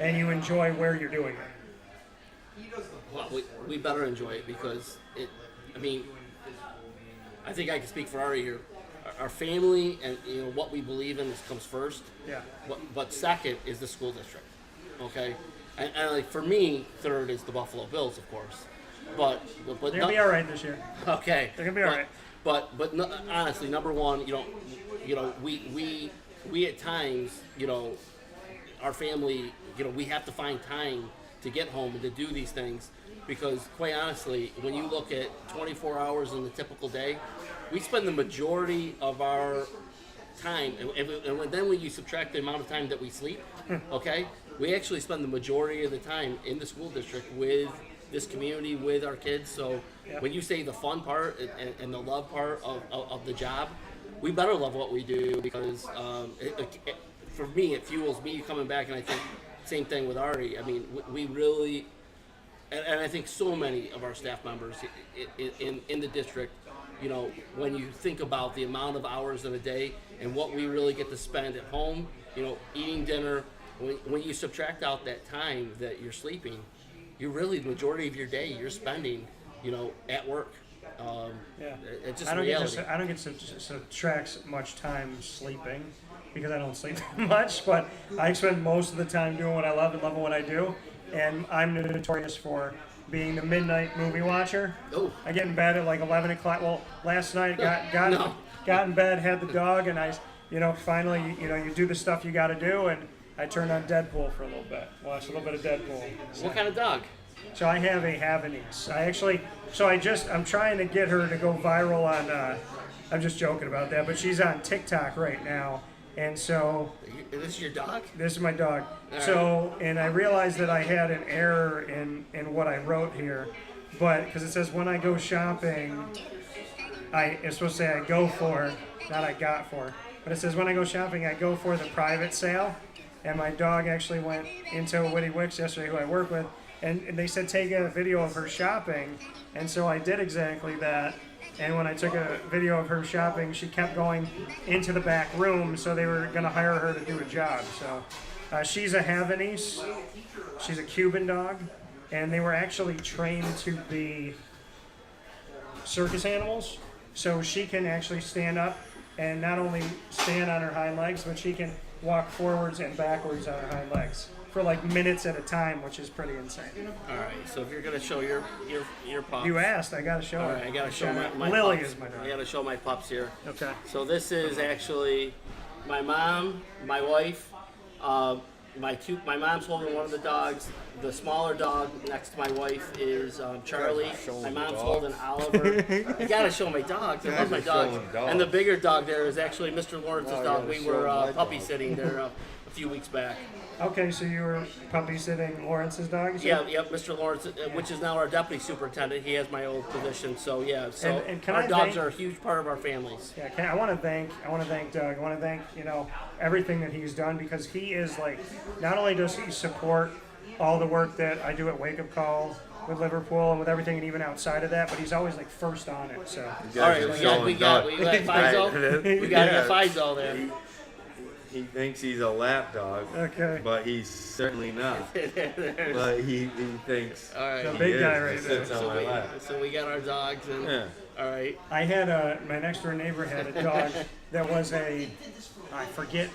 and you enjoy where you're doing it. Well, we better enjoy it because I think I can speak for Ari here. Our family and what we believe in comes first. Yeah. But second is the school district. Okay. And like for me, third is the Buffalo Bills, of course. But they're gonna be all right this year. Okay. They're gonna be all right. But no, honestly, number one, we at times, our family, we have to find time to get home and to do these things. Because quite honestly, when you look at 24 hours in the typical day, we spend the majority of our time, and then when you subtract the amount of time that we sleep, okay, we actually spend the majority of the time in the school district with this community, with our kids. So when you say the fun part and the love part of the job, we better love what we do because for me, it fuels me coming back, and I think same thing with Ari. I mean, we really... And I think so many of our staff members in the district, when you think about the amount of hours in a day and what we really get to spend at home, eating dinner, when you subtract out that time that you're sleeping, you're really, the majority of your day you're spending, at work. It's just reality. I don't get to subtract much time sleeping because I don't sleep much, but I spend most of the time doing what I love and loving what I do. And I'm notorious for being the midnight movie watcher. Oh. I get in bed at like 11 o'clock. Well, last night got in bed, had the dog, and I, finally, you do the stuff you got to do, and I turned on Deadpool for a little bit. Watched a little bit of Deadpool. So, what kind of dog? So I have a Havanese. I'm trying to get her to go viral on, I'm just joking about that, but she's on TikTok right now. And so... Is this your dog? This is my dog. All so, right. And I realized that I had an error in what I wrote here. But, because it says, when I go shopping, it's supposed to say I go for, not I got for. But it says, when I go shopping, I go for the private sale. And my dog actually went into Witty Wicks yesterday, who I work with. And they said, take a video of her shopping. And so I did exactly that. And when I took a video of her shopping, she kept going into the back room, so they were going to hire her to do a job. So she's a Havanese. She's a Cuban dog. And they were actually trained to be circus animals. So she can actually stand up and not only stand on her hind legs, but she can walk forwards and backwards on her hind legs for like minutes at a time, which is pretty insane. All right, so if you're gonna show your pups, you asked, I gotta show all her. right, I gotta show my Lily pups. is my dog. I gotta show my pups here. Okay. So this is actually my mom, my wife. My mom's holding one of the dogs. The smaller dog next to my wife is Charlie. My mom's holding Oliver. You gotta show my dogs. I love my dogs. And the bigger dog there is actually Mr. Lawrence's dog. We were puppy sitting there a few weeks back. Okay, so you were puppy sitting Lawrence's dog? Yeah, yep, Mr. Lawrence, which is now our deputy superintendent. He has my old position, so yeah. So and our dogs are a huge part of our families. Yeah, I want to thank Doug. I want to thank everything that he's done, because he is like, not only does he support all the work that I do at WakeUpCall with Liverpool and with everything, and even outside of that, but he's always like first on it. So all right, we got Faisal. We got Faisal there. He thinks he's a lap dog, but he's certainly not. But he thinks all right. The big guy right there. So we got our dogs, and all right. I had my next door neighbor had a dog that was I forget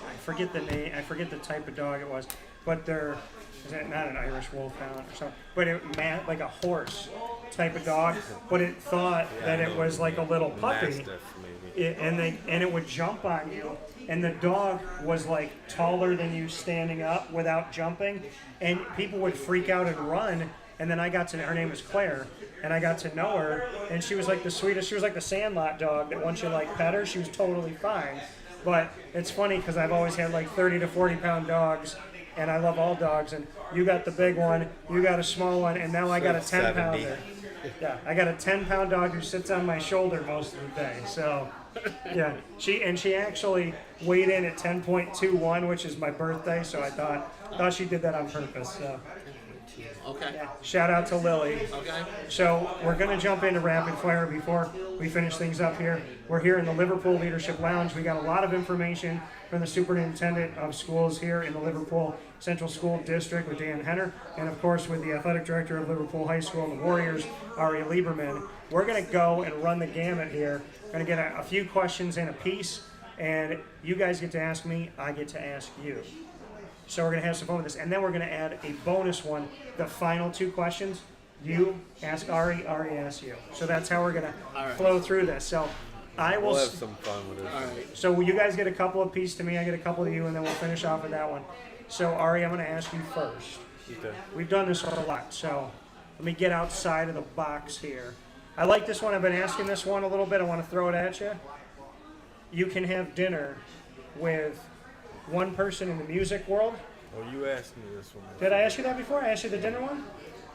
the name, I forget the type of dog it was, but is that not an Irish wolfhound or something? But it like a horse type of dog, but it thought that it was like a little puppy. Mastiff, maybe. And it would jump on you. And the dog was like taller than you standing up without jumping, and people would freak out and run. And then her name was Claire, and I got to know her, and she was like the sweetest. She was like the Sandlot dog that once you like pet her, she was totally fine. But it's funny because I've always had like 30 to 40 pound dogs, and I love all dogs. And you got the big one, you got a small one, and now I got a 10 70. pounder. Yeah, I got a 10-pound dog who sits on my shoulder most of the day. So, yeah, she actually weighed in at 10.21, which is my birthday. So I thought she did that on purpose. So. Okay. Yeah. Shout out to Lily. Okay. So we're going to jump into rapid fire before we finish things up here. We're here in the Liverpool Leadership Lounge. We got a lot of information from the Superintendent of Schools here in the Liverpool Central School District with Dan Henner, and of course with the Athletic Director of Liverpool High School and the Warriors, Ari Liberman. We're going to go and run the gamut here. We're going to get a few questions in a piece, and you guys get to ask me, I get to ask you. So we're going to have some fun with this. And then we're going to add a bonus one. The final 2 questions, you ask Ari, Ari asks you. So that's how we're going to flow through this. So I will... We'll have some fun with it. All right. So you guys get a couple of pieces to me, I get a couple to you, and then we'll finish off with that one. So Ari, I'm going to ask you first. Okay. We've done this a lot, so let me get outside of the box here. I like this one. I've been asking this one a little bit. I want to throw it at you. You can have dinner with one person in the music world. Well, you asked me this one. Did I ask you that before? I asked you the dinner one?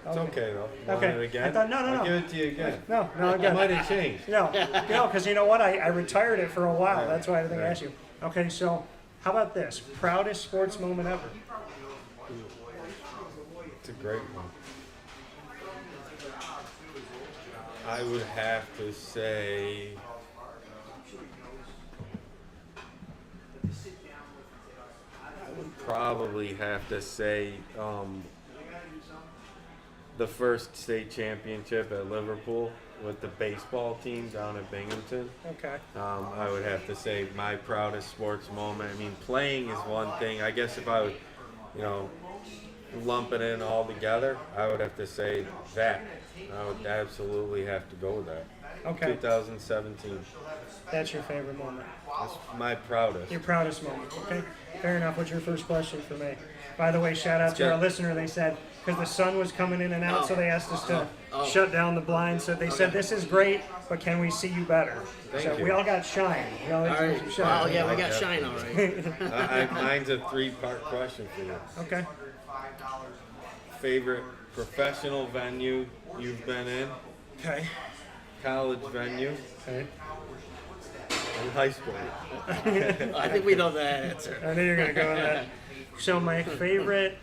It's okay though. You Okay. Want it again? I thought, no. I'll give it to you again. No, It again. might have changed. No, because you know what? I retired it for a while. That's why I didn't think I Right. asked you. Okay, so how about this? Proudest sports moment ever? It's a great one. I would have to say probably have to say the first state championship at Liverpool with the baseball team down at Binghamton. Okay. I would have to say my proudest sports moment. I mean, playing is one thing. I guess if I would, lump it in all together, I would have to say that. I would absolutely have to go with that. Okay. 2017. That's your favorite moment. That's my proudest. Your proudest moment. Okay. Fair enough. What's your first question for me? By the way, shout out to our listener. They said, because the sun was coming in and out, so they asked us to shut down the blinds. So they said, this is great, but can we see you better? Thank you. We all got shine. We all All got right. some shine. Well, yeah, we got shine all right. Mine's a 3-part question for you. Okay. Favorite professional venue you've been in, Okay. college venue, Okay. and high school. I think we know that answer. I knew you were going to go with that. So my favorite,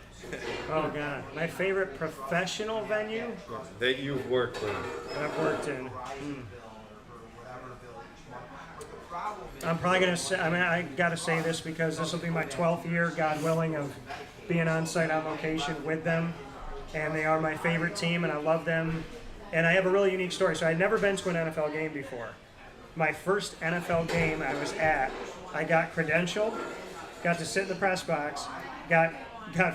my favorite professional venue That you've worked in. that I've worked in. I'm probably going to say, I got to say this because this will be my 12th year, God willing, of being on site on location with them. And they are my favorite team, and I love them. And I have a really unique story. So I'd never been to an NFL game before. My first NFL game I was at, I got credentialed, got to sit in the press box, got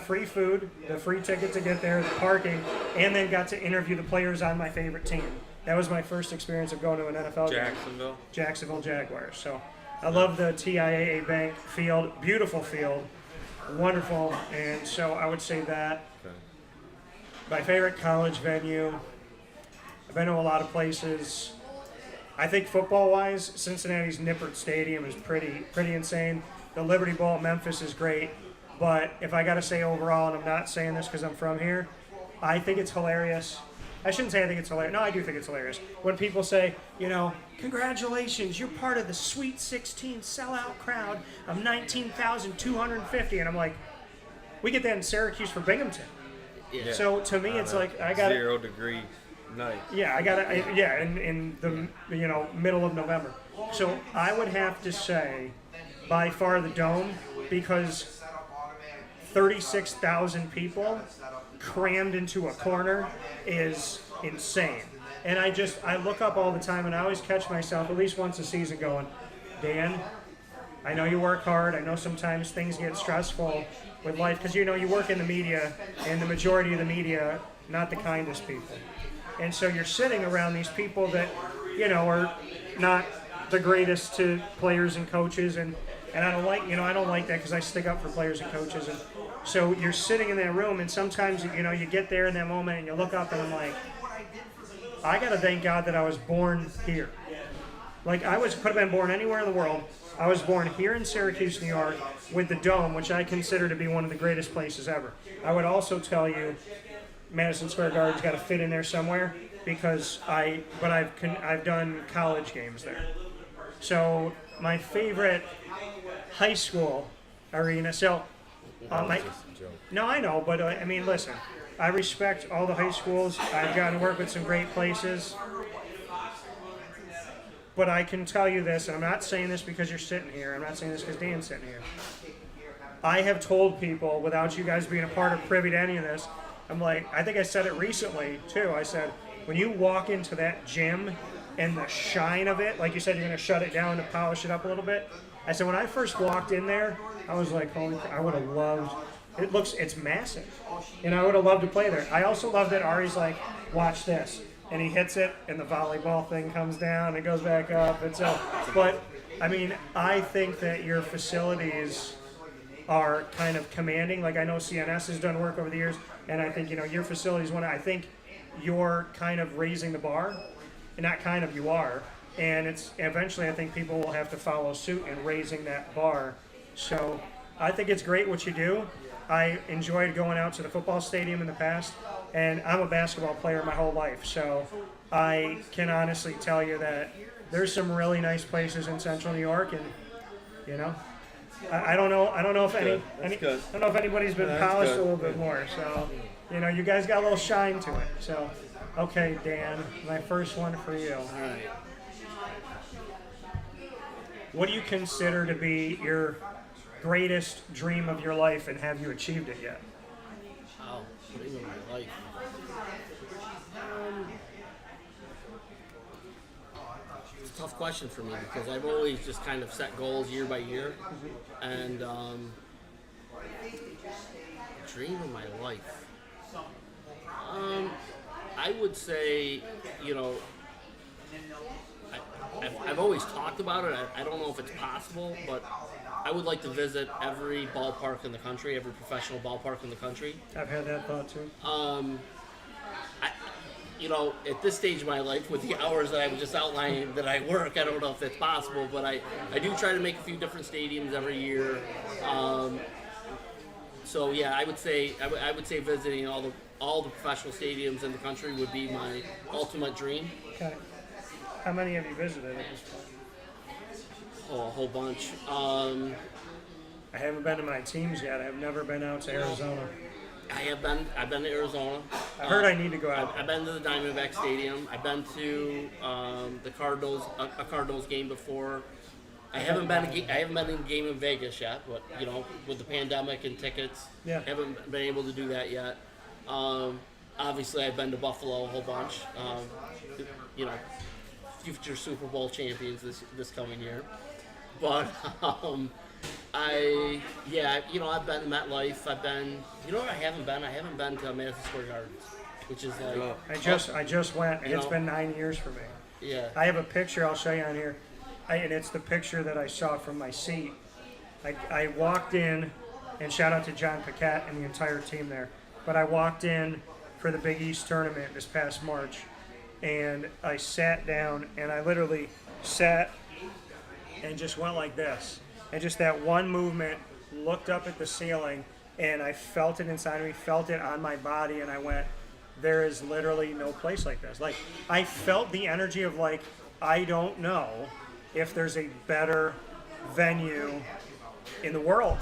free food, the free ticket to get there, the parking, and then got to interview the players on my favorite team. That was my first experience of going to an NFL game. Jacksonville Jaguars. So I love the TIAA Bank field, beautiful field, wonderful. And so I would say that. Okay. My favorite college venue, I've been to a lot of places. I think football-wise, Cincinnati's Nippert Stadium is pretty insane. The Liberty Bowl at Memphis is great. But if I got to say overall, and I'm not saying this because I'm from here, I think it's hilarious. I shouldn't say I think it's hilarious. No, I do think it's hilarious. When people say, congratulations, you're part of the Sweet 16 sellout crowd of 19,250. And I'm like, we get that in Syracuse for Binghamton. Yeah. So to me, it's like I got 0 degree night. Yeah, I got it. Yeah, in the middle of November. So I would have to say, by far the Dome, because 36,000 people crammed into a corner is insane. And I look up all the time, and I always catch myself at least once a season going, Dan, I know you work hard. I know sometimes things get stressful with life because you work in the media, and the majority of the media, not the kindest people. And so you're sitting around these people that, are not the greatest to players and coaches, and I don't like, I don't like that because I stick up for players and coaches. And so you're sitting in that room, and sometimes, you get there in that moment, and you look up, and I'm like, I got to thank God that I was born here. Like could have been born anywhere in the world. I was born here in Syracuse, New York, with the Dome, which I consider to be one of the greatest places ever. I would also tell you, Madison Square Garden's got to fit in there somewhere because I've done college games there. So my favorite high school arena. So That was just a joke. no, I know, but I mean, listen. I respect all the high schools. I've gotten to work with some great places. But I can tell you this, and I'm not saying this because you're sitting here. I'm not saying this because Dan's sitting here. I have told people, without you guys being a part or privy to any of this, I'm like, I think I said it recently, too. I said, when you walk into that gym and the shine of it, like you said, you're going to shut it down to polish it up a little bit. I said, when I first walked in there, I was like, holy crap, I would have loved, it's massive. And I would have loved to play there. I also love that Ari's like, watch this. And he hits it, and the volleyball thing comes down, and goes back up. And so, but, I mean, I think that your facilities are kind of commanding. Like, I know CNS has done work over the years, and I think, your facilities, I think you're kind of raising the bar. And not kind of, you are. And it's eventually, I think people will have to follow suit in raising that bar. So I think it's great what you do. I enjoyed going out to the football stadium in the past, and I'm a basketball player my whole life. So I can honestly tell you that there's some really nice places in Central New York, and I don't know if I don't know if anybody's been polished a little bit more. So you guys got a little shine to it. So okay, Dan, my first one for you. All right. What do you consider to be your greatest dream of your life, and have you achieved it yet? Oh, dream of my life. It's a tough question for me because I've always just kind of set goals year by year, and dream of my life. I would say, I've always talked about it. I don't know if it's possible, but I would like to visit every ballpark in the country, every professional ballpark in the country. I've had that thought too. At this stage of my life, with the hours that I was just outlining that I work, I don't know if it's possible, but I do try to make a few different stadiums every year. So yeah, I would say visiting all the professional stadiums in the country would be my ultimate dream. Okay. How many have you visited at this point? Oh, a whole bunch. I haven't been to my teams yet. I've never been out to Arizona. I've been to Arizona. I heard I need to go out. I've been to the Diamondback Stadium. I've been to the Cardinals, a Cardinals game before. I haven't been in a game in Vegas yet, but with the pandemic and tickets, Yeah. haven't been able to do that yet. Obviously, I've been to Buffalo a whole bunch. Future Super Bowl champions this coming year. But I've been to MetLife. I've been. You know what I haven't been? I haven't been to Madison Square Gardens, which is like. I just went, and it's been 9 years for me. Yeah. I have a picture I'll show you on here, and it's the picture that I saw from my seat. I walked in, and shout out to John Paquette and the entire team there. But I walked in for the Big East tournament this past March, and I sat down, and I literally sat and just went like this. And just that one movement, looked up at the ceiling, and I felt it inside of me, felt it on my body, and I went, there is literally no place like this. Like, I felt the energy of, like, I don't know if there's a better venue in the world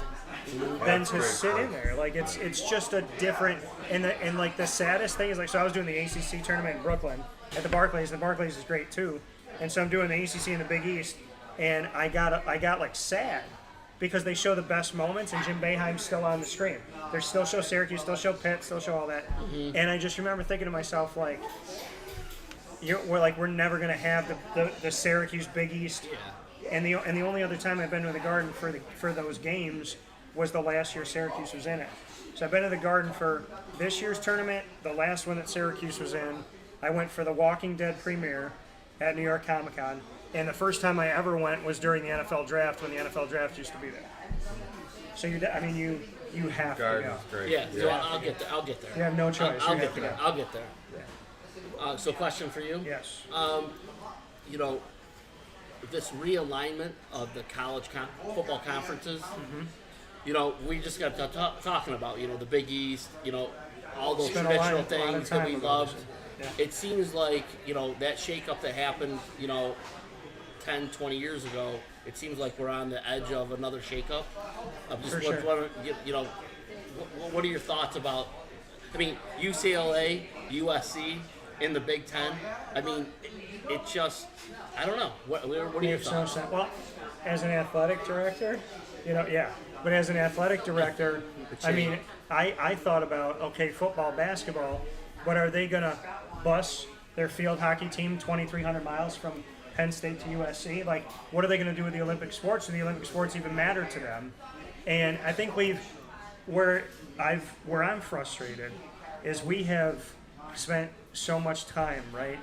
than to sit in there. Like, it's just a different, and like the saddest thing is, like, so I was doing the ACC tournament in Brooklyn at the Barclays. The Barclays is great too, and so I'm doing the ACC in the Big East, and I got like sad because they show the best moments, and Jim Boeheim's still on the screen. They still show Syracuse, still show Pitt, still show all that, and I just remember thinking to myself, like, we're never gonna have the Syracuse Big East. Yeah. And the only other time I've been to the Garden for those games was the last year Syracuse was in it. So I've been to the Garden for this year's tournament, the last one that Syracuse was in. I went for the Walking Dead premiere at New York Comic Con, and the first time I ever went was during the NFL draft, when the NFL draft used to be there. So you have Garden's to go. great. Yeah. So I'll get there. You have no choice. I'll You get have to there. go. I'll get there. So question for you. Yes. this realignment of the college football conferences. You know, we just got talking about, you know, the Big East, you know, all those Spent traditional lot of things that time we with loved. those. Yeah. It seems like, you know, that shakeup that happened, you know, 10, 20 years ago, it seems like we're on the edge of another shakeup. I'm just For sure. wondering, you know, what are your thoughts about, I mean, UCLA, USC in the Big Ten? I mean, it just, I don't know. What are your Makes no thoughts? sense. Well, as an athletic director, you know, yeah. But as an athletic director, I mean, I thought about, okay, football, basketball, but are they going to bus their field hockey team 2,300 miles from Penn State to USC? Like, what are they going to do with the Olympic sports? Do the Olympic sports even matter to them? And I think where I'm frustrated is we have spent so much time, right?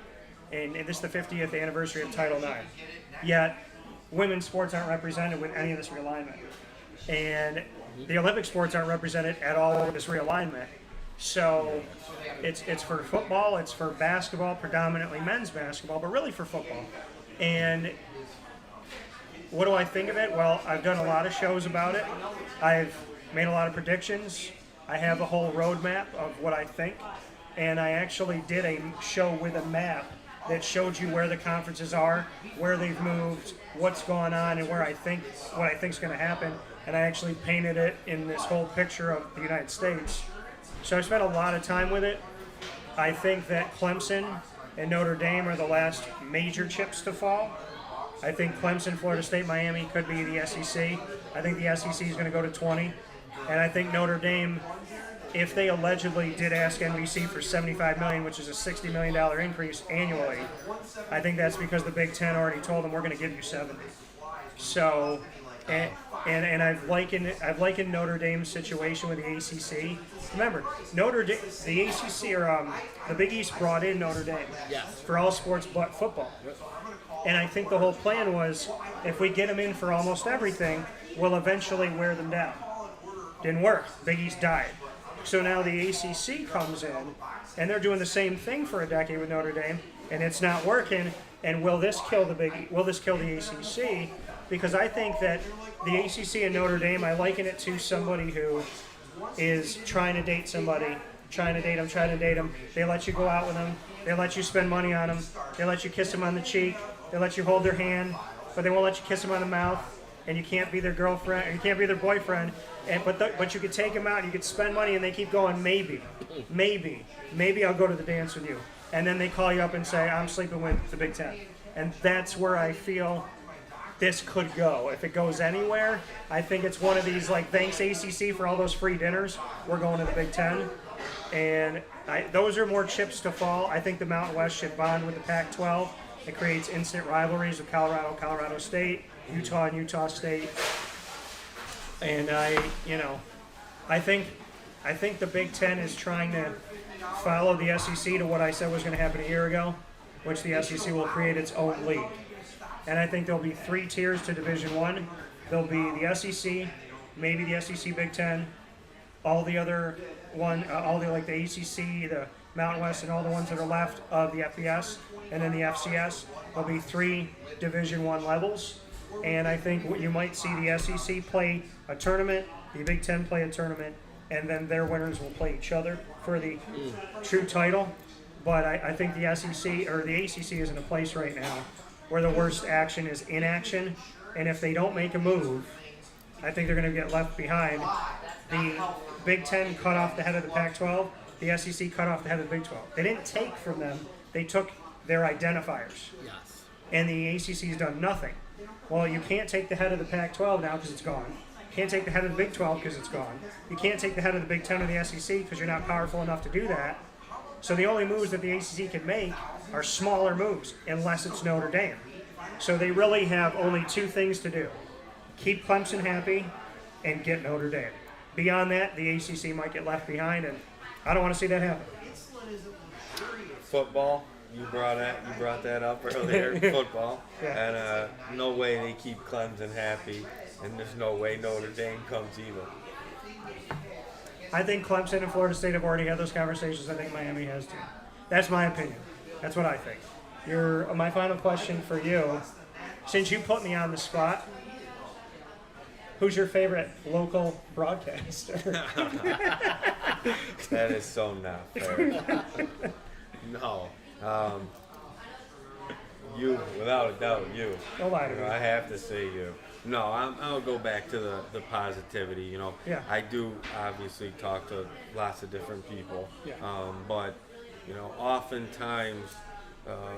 And this is the 50th anniversary of Title IX. Yet, women's sports aren't represented with any of this realignment. And the Olympic sports aren't represented at all with this realignment. So it's for football, it's for basketball, predominantly men's basketball, but really for football. And what do I think of it? Well, I've done a lot of shows about it. I've made a lot of predictions. I have a whole roadmap of what I think. And I actually did a show with a map that showed you where the conferences are, where they've moved, what's going on, and what I think's going to happen. And I actually painted it in this whole picture of the United States. So I spent a lot of time with it. I think that Clemson and Notre Dame are the last major chips to fall. I think Clemson, Florida State, Miami could be the SEC. I think the SEC is going to go to 20. And I think Notre Dame, if they allegedly did ask NBC for $75 million, which is a $60 million increase annually, I think that's because the Big Ten already told them we're going to give you 70. So, and I've likened Notre Dame's situation with the ACC. Remember, the ACC or the Big East brought in Notre Dame for all sports but football. And I think the whole plan was, if we get them in for almost everything, we'll eventually wear them down. Didn't work. Big East died. So now the ACC comes in, and they're doing the same thing for a decade with Notre Dame, and it's not working. And will this kill the ACC? Because I think that the ACC and Notre Dame, I liken it to somebody who is trying to date somebody, trying to date them. They let you go out with them. They let you spend money on them. They let you kiss them on the cheek. They let you hold their hand, but they won't let you kiss them on the mouth. And you can't be their girlfriend, or you can't be their boyfriend. But you could take them out, and you could spend money, and they keep going, maybe I'll go to the dance with you. And then they call you up and say, I'm sleeping with the Big Ten. And that's where I feel this could go. If it goes anywhere, I think it's one of these, like, thanks ACC for all those free dinners. We're going to the Big Ten. And those are more chips to fall. I think the Mountain West should bond with the Pac-12. It creates instant rivalries with Colorado State, Utah and Utah State. And I think the Big Ten is trying to follow the SEC to what I said was going to happen a year ago, which the SEC will create its own league. And I think there'll be 3 tiers to Division I. There'll be the SEC, maybe the SEC Big Ten, all the other like the ACC, the Mountain West, and all the ones that are left of the FBS, and then the FCS. There'll be 3 Division I levels. And I think you might see the SEC play a tournament, the Big Ten play a tournament, and then their winners will play each other for the true title. But I think the SEC or the ACC is in a place right now where the worst action is inaction. And if they don't make a move, I think they're going to get left behind. The Big Ten cut off the head of the Pac-12. The SEC cut off the head of the Big 12. They didn't take from them. They took their identifiers. Yes. And the ACC's done nothing. Well, you can't take the head of the Pac-12 now because it's gone. You can't take the head of the Big 12 because it's gone. You can't take the head of the Big 10 or the SEC because you're not powerful enough to do that. So the only moves that the ACC can make are smaller moves, unless it's Notre Dame. So they really have only 2 things to do. Keep Clemson happy and get Notre Dame. Beyond that, the ACC might get left behind, and I don't want to see that happen. Football, you brought that up earlier. Football, Yeah. and no way they keep Clemson happy, and there's no way Notre Dame comes either. I think Clemson and Florida State have already had those conversations. I think Miami has too. That's my opinion. That's what I think. My final question for you since you put me on the spot, who's your favorite local broadcaster? That is so not fair. No. You, without a doubt, you. Don't lie to You me. know, I have to say you. No, I'll go back to the positivity. You know, Yeah. I do obviously talk to lots of different people, Yeah. but you know, oftentimes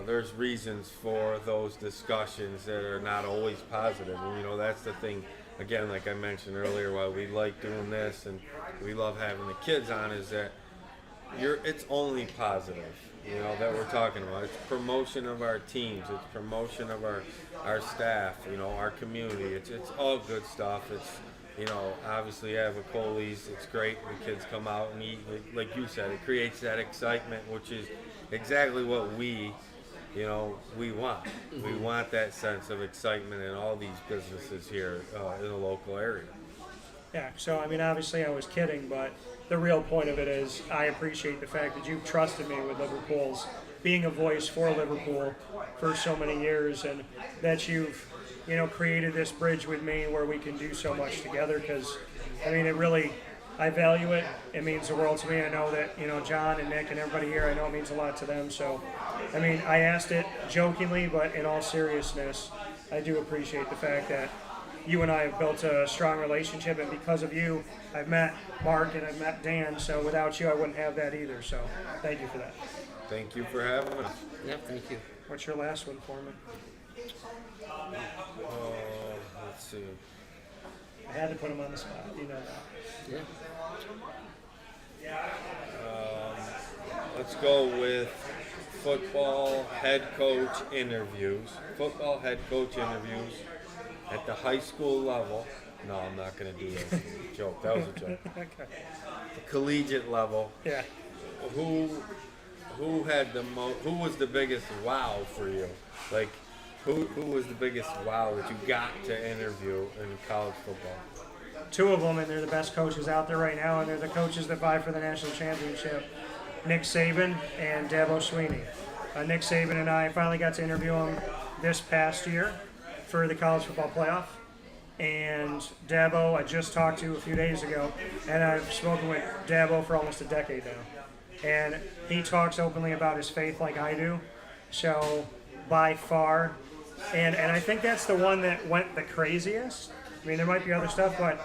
there's reasons for those discussions that are not always positive. And you know, that's the thing. Again, like I mentioned earlier, why we like doing this and we love having the kids on is that it's only positive, you know, that we're talking about. It's promotion of our teams, it's promotion of our staff, you know, our community. It's all good stuff. It's, you know, obviously Avicolli's, it's great when kids come out and eat. Like you said, it creates that excitement, which is exactly what we want. We want that sense of excitement in all these businesses here in the local area. Yeah, so I mean, obviously I was kidding, but the real point of it is I appreciate the fact that you've trusted me with Liverpool's being a voice for Liverpool for so many years, and that you've, you know, created this bridge with me where we can do so much together. Because, I mean, I value it. It means the world to me. I know that, you know, John and Nick and everybody here, I know it means a lot to them. So, I mean, I asked it jokingly, but in all seriousness, I do appreciate the fact that you and I have built a strong relationship, and because of you, I've met Mark and I've met Dan, so without you, I wouldn't have that either. So, thank you for that. Thank you for having us. Yep, thank you. What's your last one for me? Let's see. I had to put him on the spot, you know that. Yeah. Let's go with football head coach interviews. Football head coach interviews at the high school level. No, I'm not going to do that. Joke. That was a joke. Okay. The collegiate level. Yeah. Who had who was the biggest wow for you? Like, who was the biggest wow that you got to interview in college football? Two of them, and they're the best coaches out there right now, and they're the coaches that vie for the national championship. Nick Saban and Dabo Sweeney. Nick Saban and I finally got to interview him this past year for the college football playoff. And Dabo, I just talked to a few days ago, and I've spoken with Dabo for almost a decade now. And he talks openly about his faith like I do. So, by far, and I think that's the one that went the craziest. I mean, there might be other stuff, but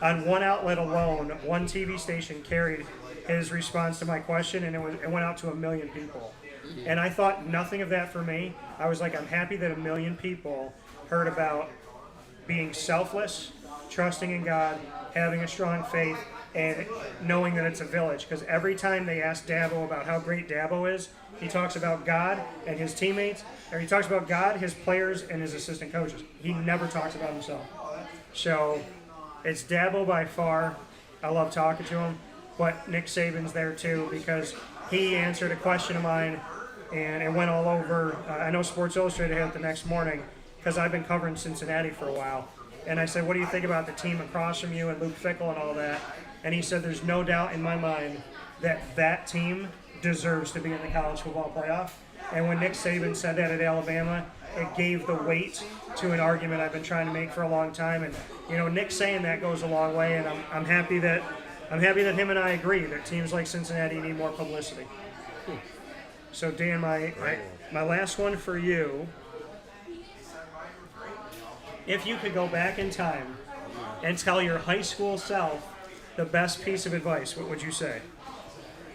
on one outlet alone, one TV station carried his response to my question, and it went out to 1 million people. And I thought nothing of that for me. I was like, I'm happy that 1 million people heard about being selfless, trusting in God, having a strong faith, and knowing that it's a village. Because every time they ask Dabo about how great Dabo is, he talks about God and his teammates, or he talks about God, his players, and his assistant coaches. He never talks about himself. So it's Dabo by far. I love talking to him. But Nick Saban's there too, because he answered a question of mine, and it went all over. I know Sports Illustrated had it the next morning, because I've been covering Cincinnati for a while. And I said, what do you think about the team across from you and Luke Fickell and all that? And he said, there's no doubt in my mind that team deserves to be in the college football playoff. And when Nick Saban said that at Alabama, it gave the weight to an argument I've been trying to make for a long time. And, you know, Nick saying that goes a long way, and I'm happy that him and I agree that teams like Cincinnati need more publicity. So, Dan, my last one for you. If you could go back in time and tell your high school self the best piece of advice, what would you say?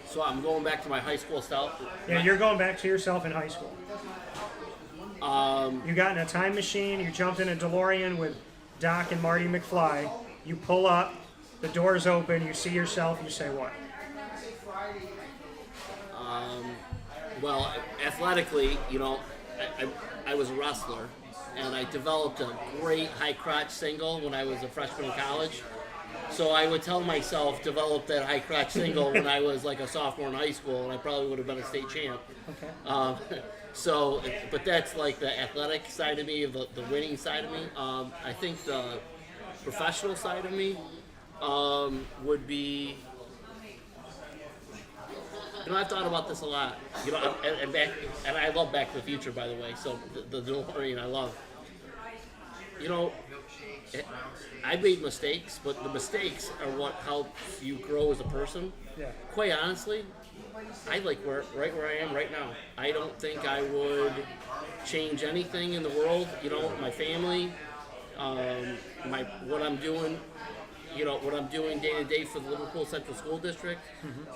So I'm going back to my high school self. Yeah, you're going back to yourself in high school. You got in a time machine, you jumped in a DeLorean with Doc and Marty McFly, you pull up, the door's open, you see yourself, you say what? Well, athletically, you know, I was a wrestler, and I developed a great high crotch single when I was a freshman in college. So I would tell myself, develop that high crotch single when I was like a sophomore in high school, and I probably would have been a state champ. Okay. But that's like the athletic side of me, the winning side of me. I think the professional side of me would be, you know, I've thought about this a lot. You know, and I love Back to the Future, by the way. So the DeLorean I love. you know, I made mistakes, but the mistakes are what helps you grow as a person. Yeah. Quite honestly, I like right where I am right now. I don't think I would change anything in the world. You know, my family, what I'm doing. You know, what I'm doing day to day for the Liverpool Central School District.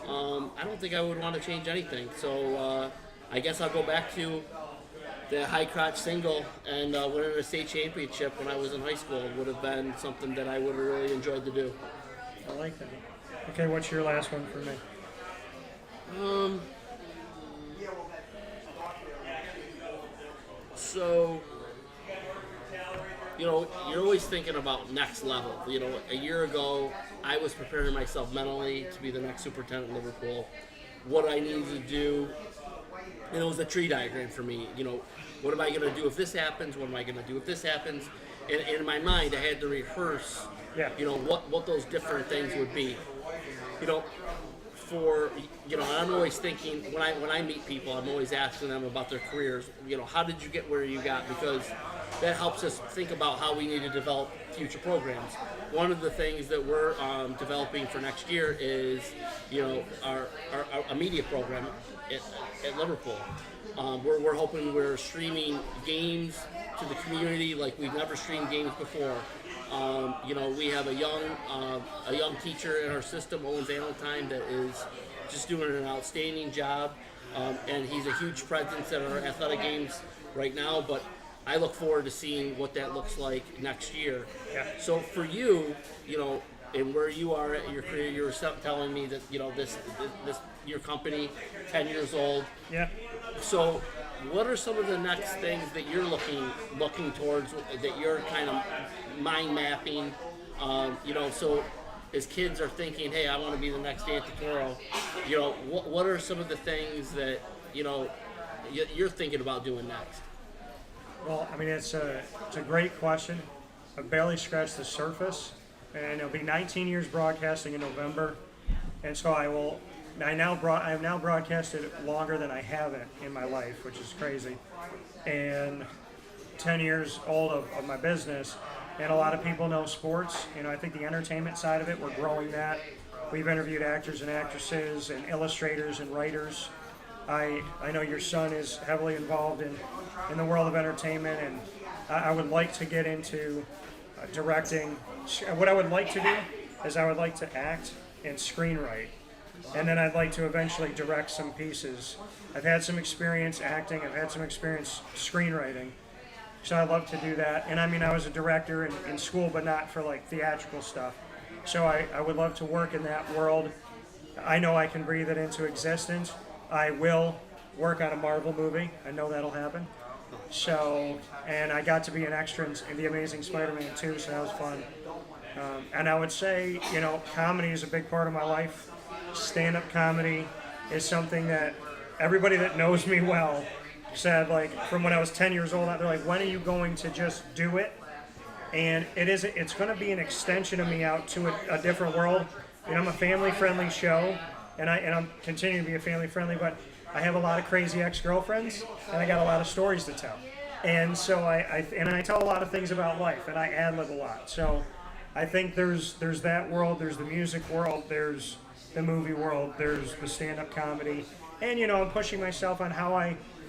I don't think I would want to change anything. So I guess I'll go back to the high crotch single and winning a state championship when I was in high school would have been something that I would have really enjoyed to do. I like that. Okay, what's your last one for me? So, you know, you're always thinking about next level. You know, a year ago, I was preparing myself mentally to be the next superintendent of Liverpool. What I needed to do, and it was a tree diagram for me. You know, what am I going to do if this happens? What am I going to do if this happens? And in my mind, I had to rehearse, you know, what those different things would be. You know, I'm always thinking when I meet people, I'm always asking them about their careers. You know, how did you get where you got? Because that helps us think about how we need to develop future programs. One of the things that we're developing for next year is, you know, a media program at Liverpool. We're hoping we're streaming games to the community like we've never streamed games before. You know, we have a young teacher in our system, Owen Valentine, that is just doing an outstanding job, and he's a huge presence at our athletic games right now. But I look forward to seeing what that looks like next year. Yeah. So for you, you know, and where you are at your career, you were telling me that, you know, this your company, 10 years old. Yeah. So what are some of the next things that you're looking towards, that you're kind of mind mapping? You know, so as kids are thinking, hey, I want to be the next Dante Toro, you know, what are some of the things that, you know, you're thinking about doing next? Well, I mean, it's a great question. I've barely scratched the surface, and it'll be 19 years broadcasting in November, and so I've now broadcasted longer than I haven't in my life, which is crazy, and 10 years old of my business, and a lot of people know sports. You know, I think the entertainment side of it, we're growing that. We've interviewed actors and actresses and illustrators and writers. I know your son is heavily involved in the world of entertainment, and I would like to get into directing. What I would like to do is I would like to act and screenwrite, and then I'd like to eventually direct some pieces. I've had some experience acting, I've had some experience screenwriting, so I'd love to do that. And I mean, I was a director in school, but not for like theatrical stuff. So I would love to work in that world. I know I can breathe it into existence. I will work on a Marvel movie. I know that'll happen. So, and I got to be an extra in The Amazing Spider-Man 2, so that was fun. And I would say, you know, comedy is a big part of my life. Stand-up comedy is something that everybody that knows me well said, like, from when I was 10 years old, they're like, when are you going to just do it? And it's going to be an extension of me out to a different world. You know, I'm a family-friendly show, and I'm continuing to be a family-friendly, but I have a lot of crazy ex-girlfriends, and I got a lot of stories to tell. And so I tell a lot of things about life, and I ad-lib a lot. So I think there's that world, there's the music world, there's the movie world, there's the stand-up comedy. And, you know, I'm pushing myself on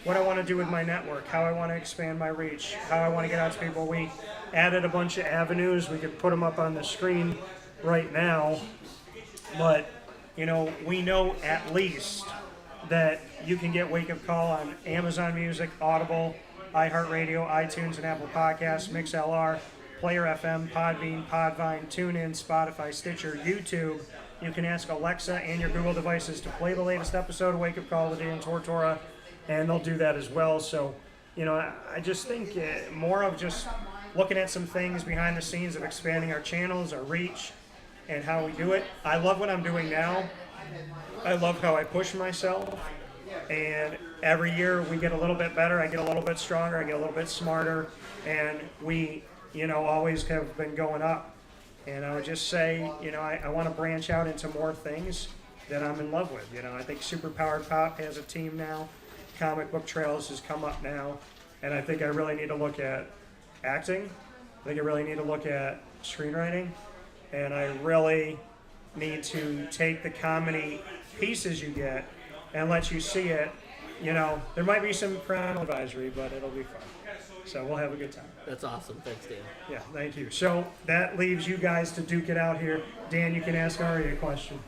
what I want to do with my network, how I want to expand my reach, how I want to get out to people. We added a bunch of avenues. We could put them up on the screen right now. But, you know, we know at least that you can get Wake Up Call on Amazon Music, Audible, iHeartRadio, iTunes, and Apple Podcasts, MixLR, Player FM, Podbean, Podvine, TuneIn, Spotify, Stitcher, YouTube. You can ask Alexa and your Google devices to play the latest episode of Wake Up Call today in Tortora, and they'll do that as well. So, you know, I just think more of just looking at some things behind the scenes of expanding our channels, our reach, and how we do it. I love what I'm doing now. I love how I push myself, and every year we get a little bit better. I get a little bit stronger. I get a little bit smarter, and we, you know, always have been going up. And I would just say, you know, I want to branch out into more things that I'm in love with. You know, I think Superpowered Pop has a team now. Comic Book Trails has come up now, and I think I really need to look at acting I think I really need to look at screenwriting, and I really need to take the comedy pieces you get and let you see it. You know, there might be some parental advisory, but it'll be fun. So we'll have a good time. That's awesome. Thanks, Dan. Yeah, thank you. So that leaves you guys to duke it out here. Dan, you can ask Ari a question.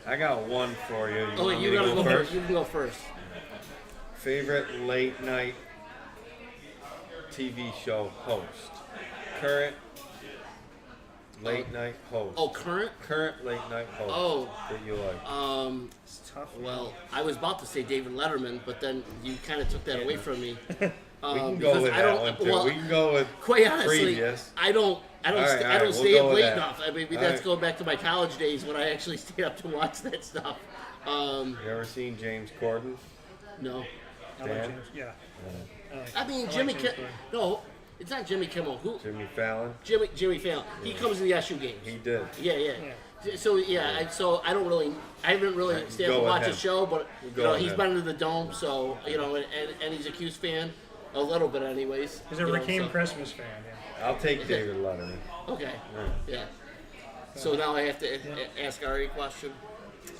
I got one for you. Oh, wait, you gotta go first. You can go first. Favorite late night TV show host? Current late night host. Oh, current? Current late night host. Oh. That you like. It's tough. Well, I was about to say David Letterman, but then you kind of took that away from me. We can go because with I that don't- one too. well, We can go with Quite honestly, previous. I don't right, all stay right, we'll up go with late that. enough. I mean, All that's right. going back to my college days when I actually stayed up to watch that stuff. You ever seen James Corden? No. I like Dan? James. Yeah. I mean, like Jimmy James Kimmel. No, it's not Jimmy Kimmel. Who? Jimmy Fallon? Jimmy Fallon. He comes to the SU games. He did. Yeah. So yeah, I don't really, I haven't really stayed go up to with watch him. the show, but go with he's him. been to the Dome, so and he's a Cuse fan, a little bit anyways. He's a you know, Raheem so- Christmas fan. Yeah. I'll take David Letterman. Okay. Yeah. So now I have to ask Ari a question.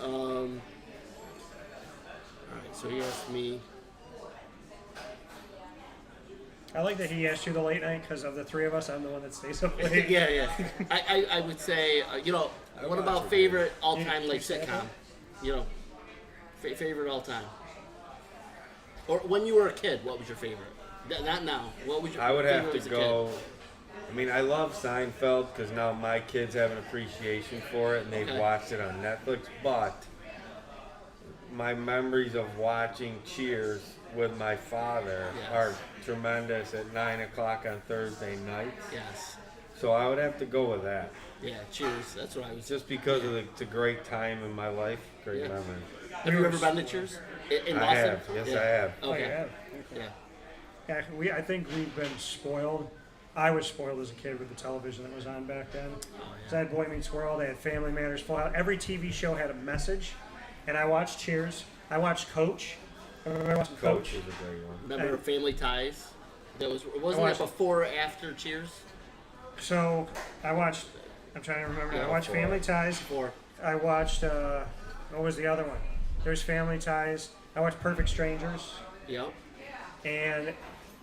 All right. So he asked me. I like that he asked you the late night because of the three of us, I'm the one that stays up late. Yeah. I would say what watch about it. favorite all time You like stay up sitcom? late? You know, favorite all time. Or when you were a kid, what was your favorite? Not now. What was your I would favorite have as to a kid? go. I mean, I love Seinfeld because now my kids have an appreciation for it and they've Okay. watched it on Netflix. But my memories of watching Cheers with my father Yes. are tremendous at 9 o'clock on Thursday nights. Yes. So I would have to go with that. Yeah. Cheers. That's what I was. Just because of it's a great time in my life, great Yeah. memory. Have you ever been to Cheers? In I Boston? have. Yes, I have. Oh, Okay. yeah. Yeah. Yeah, I think we've been spoiled. I was spoiled as a kid with the television that was on back then. So I had Boy Meets World, I had Family Matters, Full House. Every TV show had a message, and I watched Cheers. I watched Coach. I remember watching Coach Coach. is a great one. Remember Hey. Family Ties? That wasn't I that watched- before or after Cheers? So I watched. I'm trying to remember. I watched for- Family Ties. Before. I watched. What was the other one? There's Family Ties. I watched Perfect Strangers. Yep. And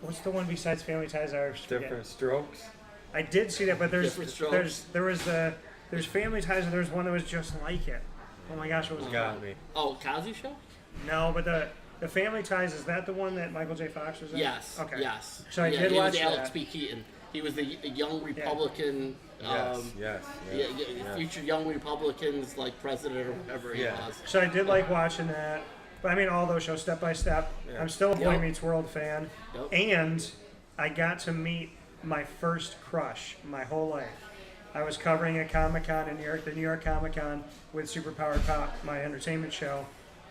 what's the one besides Family Ties? I always forget. Different strokes. I did see that, but Different strokes. there's Family Ties and there's one that was just like it. Oh my gosh, what was it? Got me. Oh, Cosby Show? No, but the Family Ties, is that the one that Michael J. Fox was in? Yes. Okay. Yes. So I yeah, did he watch was Alex that. P. Keaton. He was the young Republican. Yes. Future young Republicans like president or whatever he Yeah. was. So I did like watching that. But I mean, all those shows, Step by Step. Yeah. I'm still a Boy Yep. Meets World fan. Yep. And I got to meet my first crush my whole life. I was covering a Comic-Con in New York, the New York Comic-Con with Superpowered Pop, my entertainment show.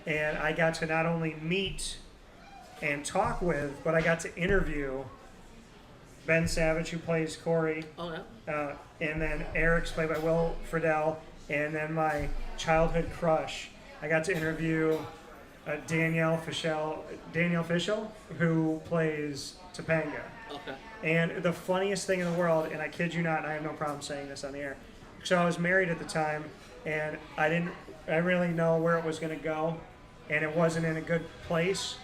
And I got to not only meet and talk with, but I got to interview Ben Savage, who plays Corey, Oh yeah. and then Eric's played by Will Friedle, and then my childhood crush. I got to interview Danielle Fishel, who plays Topanga. Okay. And the funniest thing in the world, and I kid you not, and I have no problem saying this on the air. So I was married at the time, and I didn't really know where it was going to go, and it wasn't in a good place.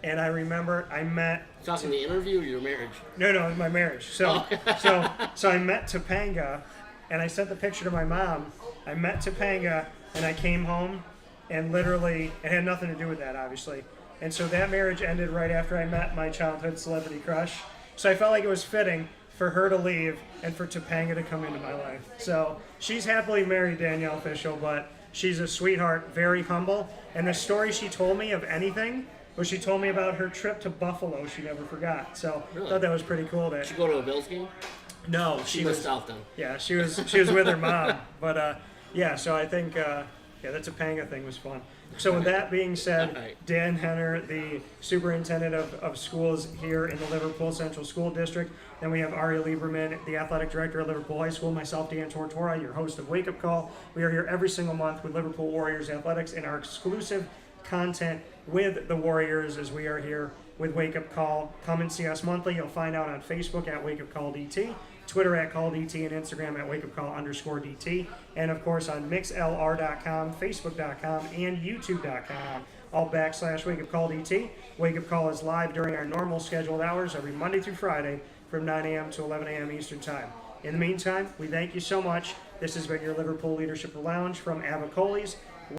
And I remember I met. Talking the interview or your marriage? No, my marriage. So, Oh. so I met Topanga, and I sent the picture to my mom. I met Topanga, and I came home, and literally, it had nothing to do with that, obviously. And so that marriage ended right after I met my childhood celebrity crush. So I felt like it was fitting for her to leave and for Topanga to come into my life. So she's happily married, Danielle Fishel, but she's a sweetheart, very humble. And the story she told me of anything was she told me about her trip to Buffalo she never forgot. So I Really? thought that was pretty cool. Did you go to a Bills game? No, She missed out then. yeah, she was with her mom. But yeah, so I think the Topanga thing was fun. So with that being said, Alright. Dan Henner, the superintendent of schools here in the Liverpool Central School District. Then we have Ari Liberman, the athletic director of Liverpool High School. Myself, Dan Tortora, your host of Wake Up Call. We are here every single month with Liverpool Warriors Athletics and our exclusive content with the Warriors as we are here with Wake Up Call. Come and see us monthly. You'll find out on Facebook at Wake Up Call DT, Twitter at Call DT, and Instagram at WakeUpCall_DT. And of course on MixLR.com, Facebook.com, and YouTube.com. All /Wake Up Call DT. Wake Up Call is live during our normal scheduled hours every Monday through Friday from 9 a.m. to 11 a.m. Eastern Time. In the meantime, we thank you so much. This has been your Liverpool Leadership Lounge from Avicoli's.